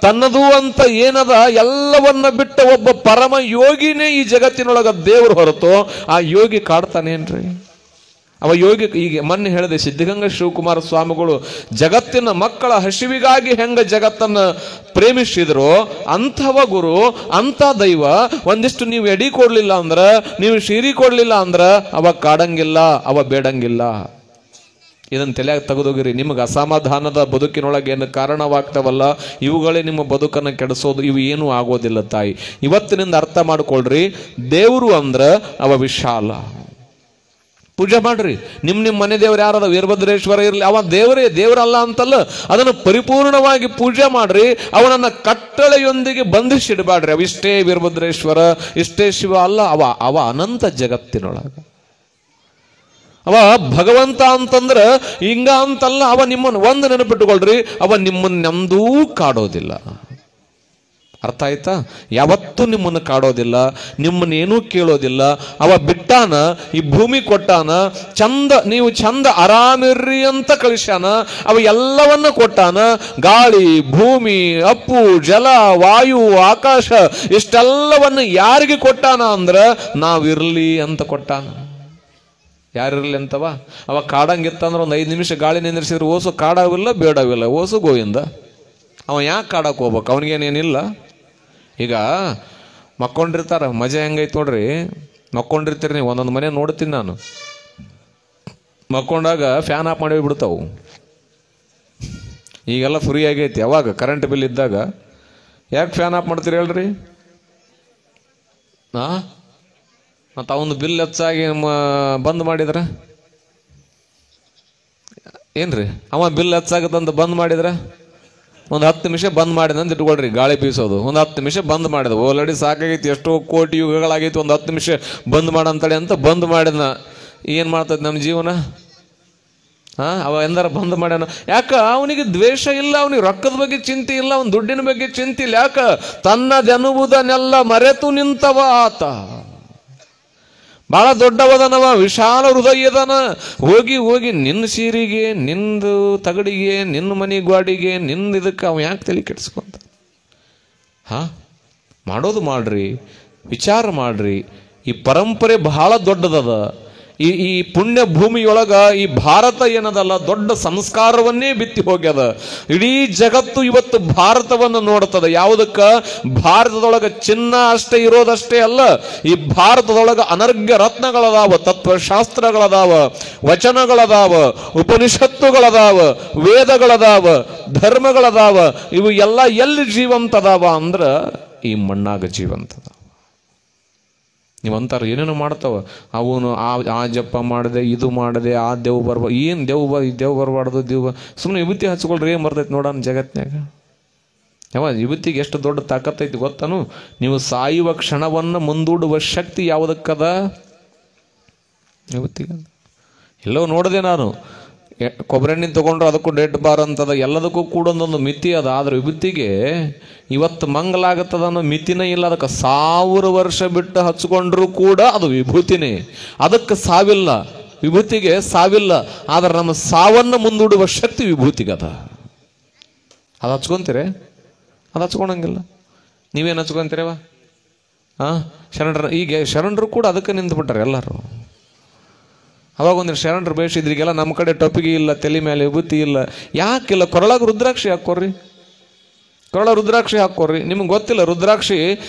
B: ತನ್ನದು ಅಂತ ಏನದ ಎಲ್ಲವನ್ನ ಬಿಟ್ಟ ಒಬ್ಬ ಪರಮ ಯೋಗಿನೇ ಈ ಜಗತ್ತಿನೊಳಗ ದೇವರು ಹೊರತು ಆ ಯೋಗಿ ಕಾಡ್ತಾನೇನ್ರಿ? ಅವ ಯೋಗಿ, ಈಗ ಮೊನ್ನೆ ಹೇಳಿದೆ, ಸಿದ್ಧಗಂಗಾ ಶಿವಕುಮಾರ ಸ್ವಾಮಿಗಳು ಜಗತ್ತಿನ ಮಕ್ಕಳ ಹಸಿವಿಗಾಗಿ ಹೆಂಗ ಜಗತ್ತನ್ನ ಪ್ರೇಮಿಸಿದ್ರು, ಅಂಥವ ಗುರು, ಅಂಥ ದೈವ. ಒಂದಿಷ್ಟು ನೀವು ಎಡಿ ಕೊಡ್ಲಿಲ್ಲ ಅಂದ್ರ, ನೀವು ಶೀರಿ ಕೊಡ್ಲಿಲ್ಲ ಅಂದ್ರ ಅವ ಕಾಡಂಗಿಲ್ಲ, ಅವ ಬೇಡಂಗಿಲ್ಲ. ಇದನ್ನು ತಲೆಯಾಗಿ ತೆಗೆದೋಗಿರಿ. ನಿಮಗೆ ಅಸಮಾಧಾನದ ಬದುಕಿನೊಳಗೆ ಏನು ಕಾರಣವಾಗ್ತಾವಲ್ಲ, ಇವುಗಳೇ ನಿಮ್ಮ ಬದುಕನ್ನು ಕೆಡಿಸೋದು. ಇವು ಏನೂ ಆಗೋದಿಲ್ಲ ತಾಯಿ. ಇವತ್ತಿನಿಂದ ಅರ್ಥ ಮಾಡ್ಕೊಳ್ರಿ, ದೇವರು ಅಂದ್ರ ಅವ ವಿಶಾಲ. ಪೂಜೆ ಮಾಡ್ರಿ. ನಿಮ್ಮ ಮನೆ ದೇವ್ರು ಯಾರದ, ವೀರಭದ್ರೇಶ್ವರ ಇರಲಿ, ಅವ ದೇವರೇ, ದೇವರಲ್ಲ ಅಂತಲ್ಲ, ಅದನ್ನು ಪರಿಪೂರ್ಣವಾಗಿ ಪೂಜೆ ಮಾಡ್ರಿ. ಅವನನ್ನ ಕಟ್ಟಳೆಯೊಂದಿಗೆ ಬಂಧಿಸಿಡಬೇಡ್ರಿ. ಅವಿಷ್ಟೇ ವೀರಭದ್ರೇಶ್ವರ, ಇಷ್ಟೇ ಶಿವ ಅಲ್ಲ, ಅವ ಅನಂತ ಜಗತ್ತಿನೊಳಗ ಅವ ಭಗವಂತ ಅಂತಂದ್ರ ಹಿಂಗ ಅಂತಲ್ಲ. ಅವ ನಿಮ್ಮನ್ನು ಒಂದು ನೆನಪಿಟ್ಟುಕೊಳ್ರಿ, ಅವ ನಿಮ್ಮನ್ನೆಂದೂ ಕಾಡೋದಿಲ್ಲ. ಅರ್ಥ ಆಯ್ತಾ? ಯಾವತ್ತೂ ನಿಮ್ಮನ್ನು ಕಾಡೋದಿಲ್ಲ, ನಿಮ್ಮನ್ನೇನೂ ಕೇಳೋದಿಲ್ಲ. ಅವ ಬಿಟ್ಟಾನ, ಈ ಭೂಮಿ ಕೊಟ್ಟಾನ, ಚಂದ ನೀವು ಚಂದ ಆರಾಮಿರ್ರಿ ಅಂತ ಕಳಿಸ್ಯಾನ. ಅವ ಎಲ್ಲವನ್ನ ಕೊಟ್ಟಾನ. ಗಾಳಿ, ಭೂಮಿ, ಅಪ್ಪು, ಜಲ, ವಾಯು, ಆಕಾಶ, ಇಷ್ಟೆಲ್ಲವನ್ನು ಯಾರಿಗೆ ಕೊಟ್ಟಾನ ಅಂದ್ರ ನಾವಿರ್ಲಿ ಅಂತ ಕೊಟ್ಟಾನ. ಯಾರಿರ್ಲಿ ಅಂತವ? ಅವ ಕಾಡಂಗಿತ್ತಂದ್ರೆ ಒಂದು 5 ನಿಮಿಷ ಗಾಳಿ ನಿಂದಿರಿಸಿದ್ರೆ ಓಸು ಕಾಡಾವಿಲ್ಲ, ಬೇಡವಿಲ್ಲ, ಓಸು ಗೋವಿಂದ. ಅವ ಯಾಕೆ ಕಾಡಕ್ಕೆ ಹೋಗ್ಬೇಕು? ಅವನಿಗೇನೇನಿಲ್ಲ. ಈಗ ಮಕ್ಕೊಂಡಿರ್ತಾರ, ಮಜಾ ಹೆಂಗೈತೆ ನೋಡ್ರಿ. ಮಕ್ಕೊಂಡಿರ್ತೀರಿ ನೀವು, ಒಂದೊಂದು ಮನೆ ನೋಡ್ತೀನಿ ನಾನು. ಮಕ್ಕೊಂಡಾಗ ಫ್ಯಾನ್ ಆಫ್ ಮಾಡಿ ಬಿಡ್ತಾವು. ಈಗೆಲ್ಲ ಫ್ರೀ ಆಗೈತಿ. ಯಾವಾಗ ಕರೆಂಟ್ ಬಿಲ್ ಇದ್ದಾಗ ಯಾಕೆ ಫ್ಯಾನ್ ಆಫ್ ಮಾಡ್ತೀರಿ ಹೇಳ್ರಿ? ಮತ್ತು ಅವನು ಬಿಲ್ ಹೆಚ್ಚಾಗಿ ಬಂದ್ ಮಾಡಿದ್ರೆ ಏನ್ರಿ? ಅವ ಬಿಲ್ ಹೆಚ್ಚಾಗತ್ತಂತ ಬಂದ್ ಮಾಡಿದ್ರೆ ಒಂದು 10 ನಿಮಿಷ ಬಂದ್ ಮಾಡಿದ ಅಂತ ಇಟ್ಕೊಳ್ರಿ. ಗಾಳಿ ಬೀಸೋದು ಒಂದು 10 ನಿಮಿಷ ಬಂದ್ ಮಾಡಿದ. ಆಲ್ರೆಡಿ ಸಾಕಾಗೈತಿ, ಎಷ್ಟೋ ಕೋಟಿ ಯುಗಗಳಾಗೈತಿ, ಒಂದು 10 ನಿಮಿಷ ಬಂದ್ ಮಾಡಂತೇಳಿ ಅಂತ ಬಂದ್ ಮಾಡಿದ್ನ. ಏನು ಮಾಡ್ತದೆ ನಮ್ಮ ಜೀವನ? ಅವ ಎಂದಾರ ಬಂದ್ ಮಾಡ್ಯಾನ. ಯಾಕ? ಅವನಿಗೆ ದ್ವೇಷ ಇಲ್ಲ, ಅವನಿಗೆ ರೊಕ್ಕದ ಬಗ್ಗೆ ಚಿಂತೆ ಇಲ್ಲ, ಅವನ ದುಡ್ಡಿನ ಬಗ್ಗೆ ಚಿಂತೆ ಇಲ್ಲ. ಯಾಕ? ತನ್ನದೆನ್ನುವುದನ್ನೆಲ್ಲ ಮರೆತು ನಿಂತವ ಆತ. ಬಹಳ ದೊಡ್ಡವದನವ, ವಿಶಾಲ ಹೃದಯದನ. ಹೋಗಿ ಹೋಗಿ ನಿನ್ನ ಸೀರೆಗೆ, ನಿಂದು ತಗಡಿಗೆ, ನಿನ್ನ ಮನೆ ಗ್ವಾಡಿಗೆ, ನಿಂದ ಇದಕ್ಕೆ ಅವ ಯಾಕೆ ತಲೆ ಕೆಡಿಸ್ಕೊಂತ? ಮಾಡೋದು ಮಾಡ್ರಿ, ವಿಚಾರ ಮಾಡ್ರಿ. ಈ ಪರಂಪರೆ ಬಹಳ ದೊಡ್ಡದದ. ಈ ಪುಣ್ಯ ಭೂಮಿಯೊಳಗ ಈ ಭಾರತ ಏನದಲ್ಲ, ದೊಡ್ಡ ಸಂಸ್ಕಾರವನ್ನೇ ಬಿತ್ತಿ ಹೋಗ್ಯದ. ಇಡೀ ಜಗತ್ತು ಇವತ್ತು ಭಾರತವನ್ನು ನೋಡ್ತದ. ಯಾವುದಕ್ಕ? ಭಾರತದೊಳಗ ಚಿನ್ನ ಅಷ್ಟೇ ಇರೋದಷ್ಟೇ ಅಲ್ಲ, ಈ ಭಾರತದೊಳಗ ಅನರ್ಘ್ಯ ರತ್ನಗಳದಾವ, ತತ್ವಶಾಸ್ತ್ರಗಳದಾವ, ವಚನಗಳದಾವ, ಉಪನಿಷತ್ತುಗಳದಾವ, ವೇದಗಳದಾವ, ಧರ್ಮಗಳದಾವ. ಇವು ಎಲ್ಲ ಎಲ್ಲಿ ಜೀವಂತದಾವ ಅಂದ್ರ ಈ ಮಣ್ಣಾಗ ಜೀವಂತದ. ನೀವಂತಾರ ಏನೇನೋ ಮಾಡ್ತಾವ, ಅವನು ಆ ಜಪ ಮಾಡಿದೆ, ಇದು ಮಾಡಿದೆ, ಆ ದೇವ್ ಬರ್ಬಾರ್ದು. ಏನು ದೇವ್ ಬರಬಾರ್ದು, ಸುಮ್ಮನೆ ವಿಭೂತಿ ಹಚ್ಕೊಳ್ರಿ, ಏನು ಬರ್ತೈತಿ ನೋಡೋಣ ಜಗತ್ನಾಗ. ವಿಭೂತಿಗೆ ಎಷ್ಟು ದೊಡ್ಡ ತಾಕತ್ತೈತಿ ಗೊತ್ತಾನು? ನೀವು ಸಾಯುವ ಕ್ಷಣವನ್ನು ಮುಂದೂಡುವ ಶಕ್ತಿ ಯಾವುದಕ್ಕದ? ವಿಭೂತಿಗೆ. ಎಲ್ಲೋ ನೋಡಿದೆ ನಾನು, ಕೊಬ್ಬರಿ ಎಣ್ಣೆ ತೊಗೊಂಡ್ರು ಅದಕ್ಕೂ ಡೇಟ್ ಬಾರ್ ಅಂತದ, ಎಲ್ಲದಕ್ಕೂ ಕೂಡ ಒಂದೊಂದು ಮಿತಿ ಅದ. ಆದ್ರೆ ವಿಭೂತಿಗೆ ಇವತ್ತು ಮಂಗಲಾಗತ್ತದ ಅನ್ನೋ ಮಿತಿನೇ ಇಲ್ಲ. ಅದಕ್ಕೆ 1000 ವರ್ಷ ಬಿಟ್ಟು ಹಚ್ಕೊಂಡ್ರು ಕೂಡ ಅದು ವಿಭೂತಿನೇ. ಅದಕ್ಕೆ ಸಾವಿಲ್ಲ, ವಿಭೂತಿಗೆ ಸಾವಿಲ್ಲ. ಆದ್ರೆ ನಮ್ಮ ಸಾವನ್ನು ಮುಂದೂಡುವ ಶಕ್ತಿ ವಿಭೂತಿಗದ. ಅದು ಹಚ್ಕೊಂತೀರಿ? ಅದು ಹಚ್ಕೊಳಂಗಿಲ್ಲ. ನೀವೇನು ಹಚ್ಕೊಂತೀರವ? ಈಗ ಶರಣರು ಕೂಡ ಅದಕ್ಕೆ ನಿಂತ್ಬಿಟ್ಟಾರೆ ಎಲ್ಲರೂ. ಅವಾಗ ಒಂದು ಶರಣರು ಬೇಯಿಸಿದ್ರಿಗೆಲ್ಲ ನಮ್ಮ ಕಡೆ ಟೊಪ್ಪಿಗೆ ಇಲ್ಲ, ತಲೆ ಮೇಲೆ ವಿಭೂತಿ ಇಲ್ಲ. ಯಾಕಿಲ್ಲ? ಕೊರಳಾಗ ರುದ್ರಾಕ್ಷಿ ಹಾಕೋರಿ, ಕೊರಳ ರುದ್ರಾಕ್ಷಿ ಹಾಕೋರಿ. ನಿಮ್ಗೆ ಗೊತ್ತಿಲ್ಲ, ರುದ್ರಾಕ್ಷಿ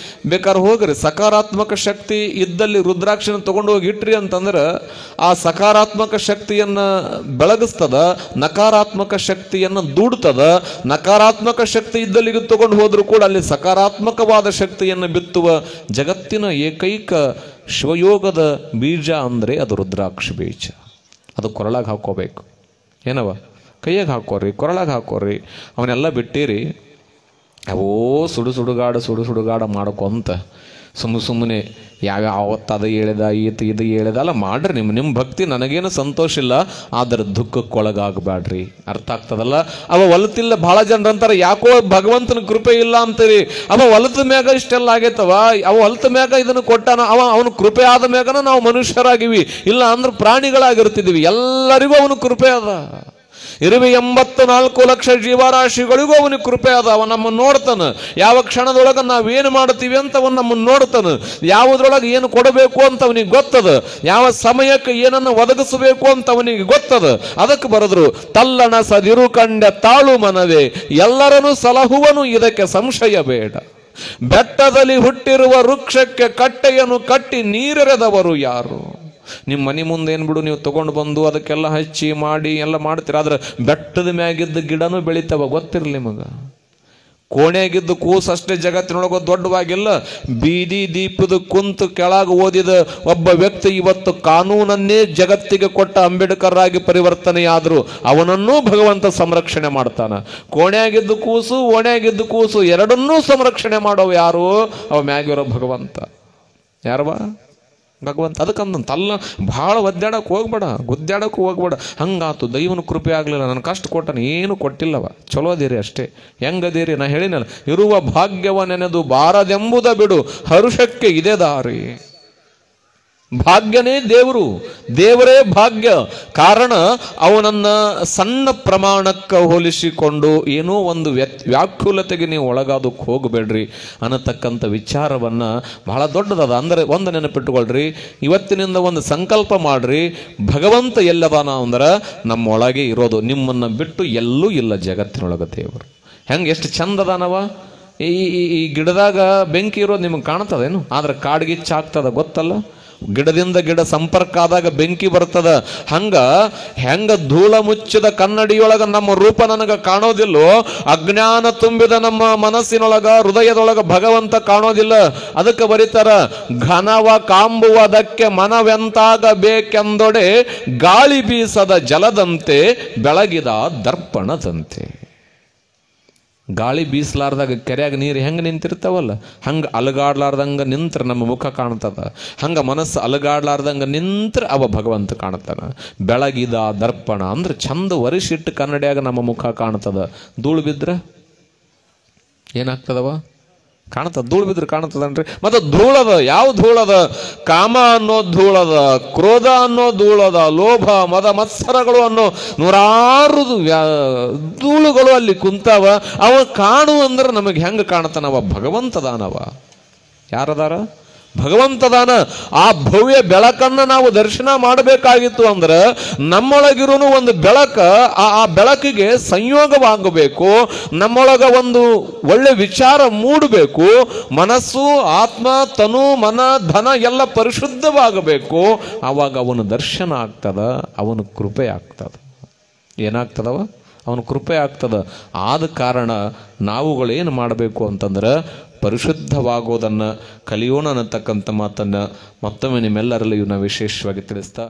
B: ಬೇಕಾದ್ರೆ ಹೋಗ್ರಿ, ಸಕಾರಾತ್ಮಕ ಶಕ್ತಿ ಇದ್ದಲ್ಲಿ ರುದ್ರಾಕ್ಷಿನ ತಗೊಂಡು ಹೋಗಿ ಇಟ್ರಿ ಅಂತಂದ್ರೆ ಆ ಸಕಾರಾತ್ಮಕ ಶಕ್ತಿಯನ್ನ ಬೆಳಗಿಸ್ತದ, ನಕಾರಾತ್ಮಕ ಶಕ್ತಿಯನ್ನ ದೂಡ್ತದ. ನಕಾರಾತ್ಮಕ ಶಕ್ತಿ ಇದ್ದಲ್ಲಿಗೆ ತಗೊಂಡು ಹೋದ್ರು ಕೂಡ ಅಲ್ಲಿ ಸಕಾರಾತ್ಮಕವಾದ ಶಕ್ತಿಯನ್ನು ಬಿತ್ತುವ ಜಗತ್ತಿನ ಏಕೈಕ ಶಿವಯೋಗದ ಬೀಜ ಅಂದರೆ ಅದು ರುದ್ರಾಕ್ಷಿ ಬೀಜ. ಅದು ಕೊರಳಾಗ ಹಾಕೋಬೇಕು. ಏನವ? ಕೈಯಾಗ ಹಾಕೋರಿ, ಕೊರಳಾಗ ಹಾಕೋರಿ, ಅವನ್ನೆಲ್ಲ ಬಿಟ್ಟಿರಿ. ಅವೋ ಸುಡುಗಾಡ ಮಾಡ್ಕೊಂತ ಸುಮ್ಮನೆ ಯಾವತ್ತು ಅದು ಹೇಳಿದ ಇದು ಹೇಳಿದ ಅಲ್ಲ ಮಾಡ್ರಿ. ನಿಮ್ಮ ಭಕ್ತಿ ನನಗೇನು ಸಂತೋಷ ಇಲ್ಲ, ಆದರೆ ದುಃಖಕ್ಕೊಳಗಾಗಬೇಡ್ರಿ. ಅರ್ಥ ಆಗ್ತದಲ್ಲ? ಅವ ಹೊಲತಿಲ್ಲ. ಭಾಳ ಜನರಂತಾರೆ ಯಾಕೋ ಭಗವಂತನ ಕೃಪೆ ಇಲ್ಲ ಅಂತೀರಿ. ಅವ ಹೊಲದ ಮ್ಯಾಗ ಇಷ್ಟೆಲ್ಲ ಆಗೈತವ, ಅವ ಹೊಲದ ಮ್ಯಾಗ ಇದನ್ನು ಕೊಟ್ಟಾನ, ಅವನ ಕೃಪೆ ಆದ ಮ್ಯಾಗನ ನಾವು ಮನುಷ್ಯರಾಗಿವಿ, ಇಲ್ಲ ಅಂದ್ರೆ ಪ್ರಾಣಿಗಳಾಗಿರ್ತಿದ್ವಿ. ಎಲ್ಲರಿಗೂ ಅವನ ಕೃಪೆ ಅದ. 84 ಲಕ್ಷ ಜೀವರಾಶಿಗಳಿಗೂ ಅವನಿಗೆ ಕೃಪೆ ಅದ. ಅವ ನಮ್ಮನ್ನು ನೋಡ್ತಾನೆ. ಯಾವ ಕ್ಷಣದೊಳಗೆ ನಾವೇನು ಮಾಡ್ತೀವಿ ಅಂತ ಅವನು ನಮ್ಮನ್ನು ನೋಡ್ತಾನೆ. ಯಾವುದ್ರೊಳಗೆ ಏನು ಕೊಡಬೇಕು ಅಂತ ಅವನಿಗೆ ಗೊತ್ತದ. ಯಾವ ಸಮಯಕ್ಕೆ ಏನನ್ನು ಒದಗಿಸಬೇಕು ಅಂತ ಅವನಿಗೆ ಗೊತ್ತದ. ಅದಕ್ಕೆ ಬರೆದ್ರು, ತಲ್ಲಣ ಸದಿರು ಕಂಡ ತಾಳು ಮನವೇ ಎಲ್ಲರನ್ನು ಸಲಹುವನು, ಇದಕ್ಕೆ ಸಂಶಯ ಬೇಡ. ಬೆಟ್ಟದಲ್ಲಿ ಹುಟ್ಟಿರುವ ವೃಕ್ಷಕ್ಕೆ ಕಟ್ಟೆಯನ್ನು ಕಟ್ಟಿ ನೀರೆರೆದವರು ಯಾರು? ನಿಮ್ಮ ಮನೆ ಮುಂದೆ ಏನು ಬಿಡು, ನೀವು ತಗೊಂಡು ಬಂದು ಅದಕ್ಕೆಲ್ಲ ಹಚ್ಚಿ ಮಾಡಿ ಎಲ್ಲ ಮಾಡ್ತೀರ. ಆದ್ರೆ ಬೆಟ್ಟದ ಮ್ಯಾಗಿದ್ದ ಗಿಡನೂ ಬೆಳಿತಾವ, ಗೊತ್ತಿರಲಿ ನಿಮಗೆ. ಕೋಣೆಗಿದ್ದು ಕೂಸಷ್ಟೇ ಜಗತ್ತಿನೊಳಗೆ ದೊಡ್ಡವಾಗಿಲ್ಲ. ಬೀದಿ ದೀಪದ ಕುಂತು ಕೆಳಗೆ ಓದಿದ ಒಬ್ಬ ವ್ಯಕ್ತಿ ಇವತ್ತು ಕಾನೂನನ್ನೇ ಜಗತ್ತಿಗೆ ಕೊಟ್ಟ ಅಂಬೇಡ್ಕರ್ ಆಗಿ ಪರಿವರ್ತನೆಯಾದ್ರು. ಅವನನ್ನೂ ಭಗವಂತ ಸಂರಕ್ಷಣೆ ಮಾಡ್ತಾನ. ಕೋಣೆಯಾಗಿದ್ದು ಕೂಸು, ಓಣೆಯಾಗಿದ್ದು ಕೂಸು ಎರಡನ್ನೂ ಸಂರಕ್ಷಣೆ ಮಾಡೋವು ಯಾರು? ಅವ ಮ್ಯಾಗಿರೋ ಭಗವಂತ. ಯಾರವ? ಭಗವಂತ. ಅದಕ್ಕಂತ ತಲ್ಲ ಭಾಳ ಗುದ್ದಾಡಕ್ಕೆ ಹೋಗ್ಬೇಡ. ಹಂಗಾತು. ದೈವನ ಕೃಪೆ ಆಗಲಿಲ್ಲ, ನನ್ನ ಕಷ್ಟ ಕೊಟ್ಟನ, ಏನು ಕೊಟ್ಟಿಲ್ಲವ. ಚಲೋ ಅದೇರಿ ಅಷ್ಟೇ. ಹೆಂಗದೇರಿ? ನಾ ಹೇಳಿನಲ್ಲ, ಇರುವ ಭಾಗ್ಯವ ನೆನೆದು ಬಾರದೆಂಬುದ ಬಿಡು, ಹರುಷಕ್ಕೆ ಇದೆ ದಾರಿ. ಭಾಗ್ಯನೇ ದೇವರು, ದೇವರೇ ಭಾಗ್ಯ. ಕಾರಣ ಅವನನ್ನ ಸಣ್ಣ ಪ್ರಮಾಣಕ್ಕೆ ಹೋಲಿಸಿಕೊಂಡು ಏನೋ ಒಂದು ವ್ಯಾಕುಲತೆಗೆ ನೀವು ಒಳಗಾದಕ್ಕೆ ಹೋಗಬೇಡ್ರಿ ಅನ್ನತಕ್ಕಂಥ ವಿಚಾರವನ್ನ ಬಹಳ ದೊಡ್ಡದಾದ. ಅಂದರೆ ಒಂದು ನೆನಪಿಟ್ಟುಕೊಳ್ರಿ, ಇವತ್ತಿನಿಂದ ಒಂದು ಸಂಕಲ್ಪ ಮಾಡ್ರಿ, ಭಗವಂತ ಎಲ್ಲದಾನ ಅಂದ್ರೆ ನಮ್ಮೊಳಗೆ ಇರೋದು. ನಿಮ್ಮನ್ನು ಬಿಟ್ಟು ಎಲ್ಲೂ ಇಲ್ಲ ಜಗತ್ತಿನೊಳಗೆ ದೇವರು. ಹೆಂಗೆ ಎಷ್ಟು ಚಂದದಾನವ. ಈ ಗಿಡದಾಗ ಬೆಂಕಿ ಇರೋದು ನಿಮಗೆ ಕಾಣ್ತದೇನು? ಆದ್ರೆ ಕಾಡ್ಗಿಚ್ಚಾಗ್ತದ, ಗೊತ್ತಲ್ಲ? ಗಿಡದಿಂದ ಗಿಡ ಸಂಪರ್ಕ ಆದಾಗ ಬೆಂಕಿ ಬರ್ತದ. ಹೆಂಗ ಧೂಳ ಮುಚ್ಚಿದ ಕನ್ನಡಿಯೊಳಗ ನಮ್ಮ ರೂಪ ನನಗ ಕಾಣೋದಿಲ್ಲೋ, ಅಜ್ಞಾನ ತುಂಬಿದ ನಮ್ಮ ಮನಸ್ಸಿನೊಳಗ ಹೃದಯದೊಳಗ ಭಗವಂತ ಕಾಣೋದಿಲ್ಲ. ಅದಕ್ಕೆ ಬರೀತಾರ, ಘನವ ಕಾಂಬುವುದಕ್ಕೆ ಮನವೆಂತಾಗಬೇಕೆಂದೊಡೆ ಗಾಳಿ ಬೀಸದ ಜಲದಂತೆ ಬೆಳಗಿದ ದರ್ಪಣದಂತೆ. ಗಾಳಿ ಬೀಸಲಾರ್ದಾಗ ಕೆರೆಯಾಗ ನೀರು ಹೆಂಗೆ ನಿಂತಿರ್ತಾವಲ್ಲ, ಹಂಗೆ ಅಲಗಾಡ್ಲಾರ್ದಂಗೆ ನಿಂತ್ರೆ ನಮ್ಮ ಮುಖ ಕಾಣ್ತದ. ಹಂಗೆ ಮನಸ್ಸು ಅಲಗಾಡ್ಲಾರ್ದಂಗೆ ನಿಂತ್ರೆ ಅವ ಭಗವಂತ ಕಾಣ್ತಾನ. ಬೆಳಗಿದ ದರ್ಪಣ ಅಂದ್ರೆ ಚಂದ ಒರಿಸಿಟ್ಟು ಕನ್ನಡಿಯಾಗ ನಮ್ಮ ಮುಖ ಕಾಣ್ತದ. ಧೂಳು ಬಿದ್ರೆ ಏನಾಗ್ತದವ? ಕಾಣ್ತದ. ಧೂಳು ಬಿದ್ರೆ ಕಾಣ್ತದನ್ರಿ. ಮತ್ತೆ ಧೂಳದ. ಯಾವ ಧೂಳದ? ಕಾಮ ಅನ್ನೋ ಧೂಳದ, ಕ್ರೋಧ ಅನ್ನೋ ಧೂಳದ, ಲೋಭ ಮದ ಮತ್ಸರಗಳು ಅನ್ನೋ 106 ಧೂಳುಗಳು ಅಲ್ಲಿ ಕುಂತಾವ. ಅವ ಕಾಣು ಅಂದ್ರೆ ನಮಗೆ ಹೆಂಗೆ ಕಾಣ್ತಾನವ? ಭಗವಂತದಾನವ. ಯಾರದಾರ? ಭಗವಂತದಾನ. ಆ ಭವ್ಯ ಬೆಳಕನ್ನು ನಾವು ದರ್ಶನ ಮಾಡಬೇಕಾಗಿತ್ತು ಅಂದ್ರೆ ನಮ್ಮೊಳಗಿರೋನು ಒಂದು ಬೆಳಕ, ಆ ಬೆಳಕಿಗೆ ಸಂಯೋಗವಾಗಬೇಕು. ನಮ್ಮೊಳಗ ಒಂದು ಒಳ್ಳೆ ವಿಚಾರ ಮೂಡಬೇಕು. ಮನಸ್ಸು, ಆತ್ಮ, ತನು, ಮನ, ಧನ ಎಲ್ಲ ಪರಿಶುದ್ಧವಾಗಬೇಕು. ಆವಾಗ ಅವನ ದರ್ಶನ ಆಗ್ತದ, ಅವನ ಕೃಪೆ ಆಗ್ತದ. ಏನಾಗ್ತದವ? ಅವನ ಕೃಪೆ ಆಗ್ತದ. ಆದ ಕಾರಣ ನಾವುಗಳೇನು ಮಾಡಬೇಕು ಅಂತಂದ್ರೆ ಪರಿಶುದ್ಧವಾಗೋದನ್ನು ಕಲಿಯೋಣ ಅನ್ನತಕ್ಕಂಥ ಮಾತನ್ನು ಮತ್ತೊಮ್ಮೆ ನಿಮ್ಮೆಲ್ಲರಲ್ಲಿಯೂ ನಾವು ವಿಶೇಷವಾಗಿ ತಿಳಿಸ್ತಾ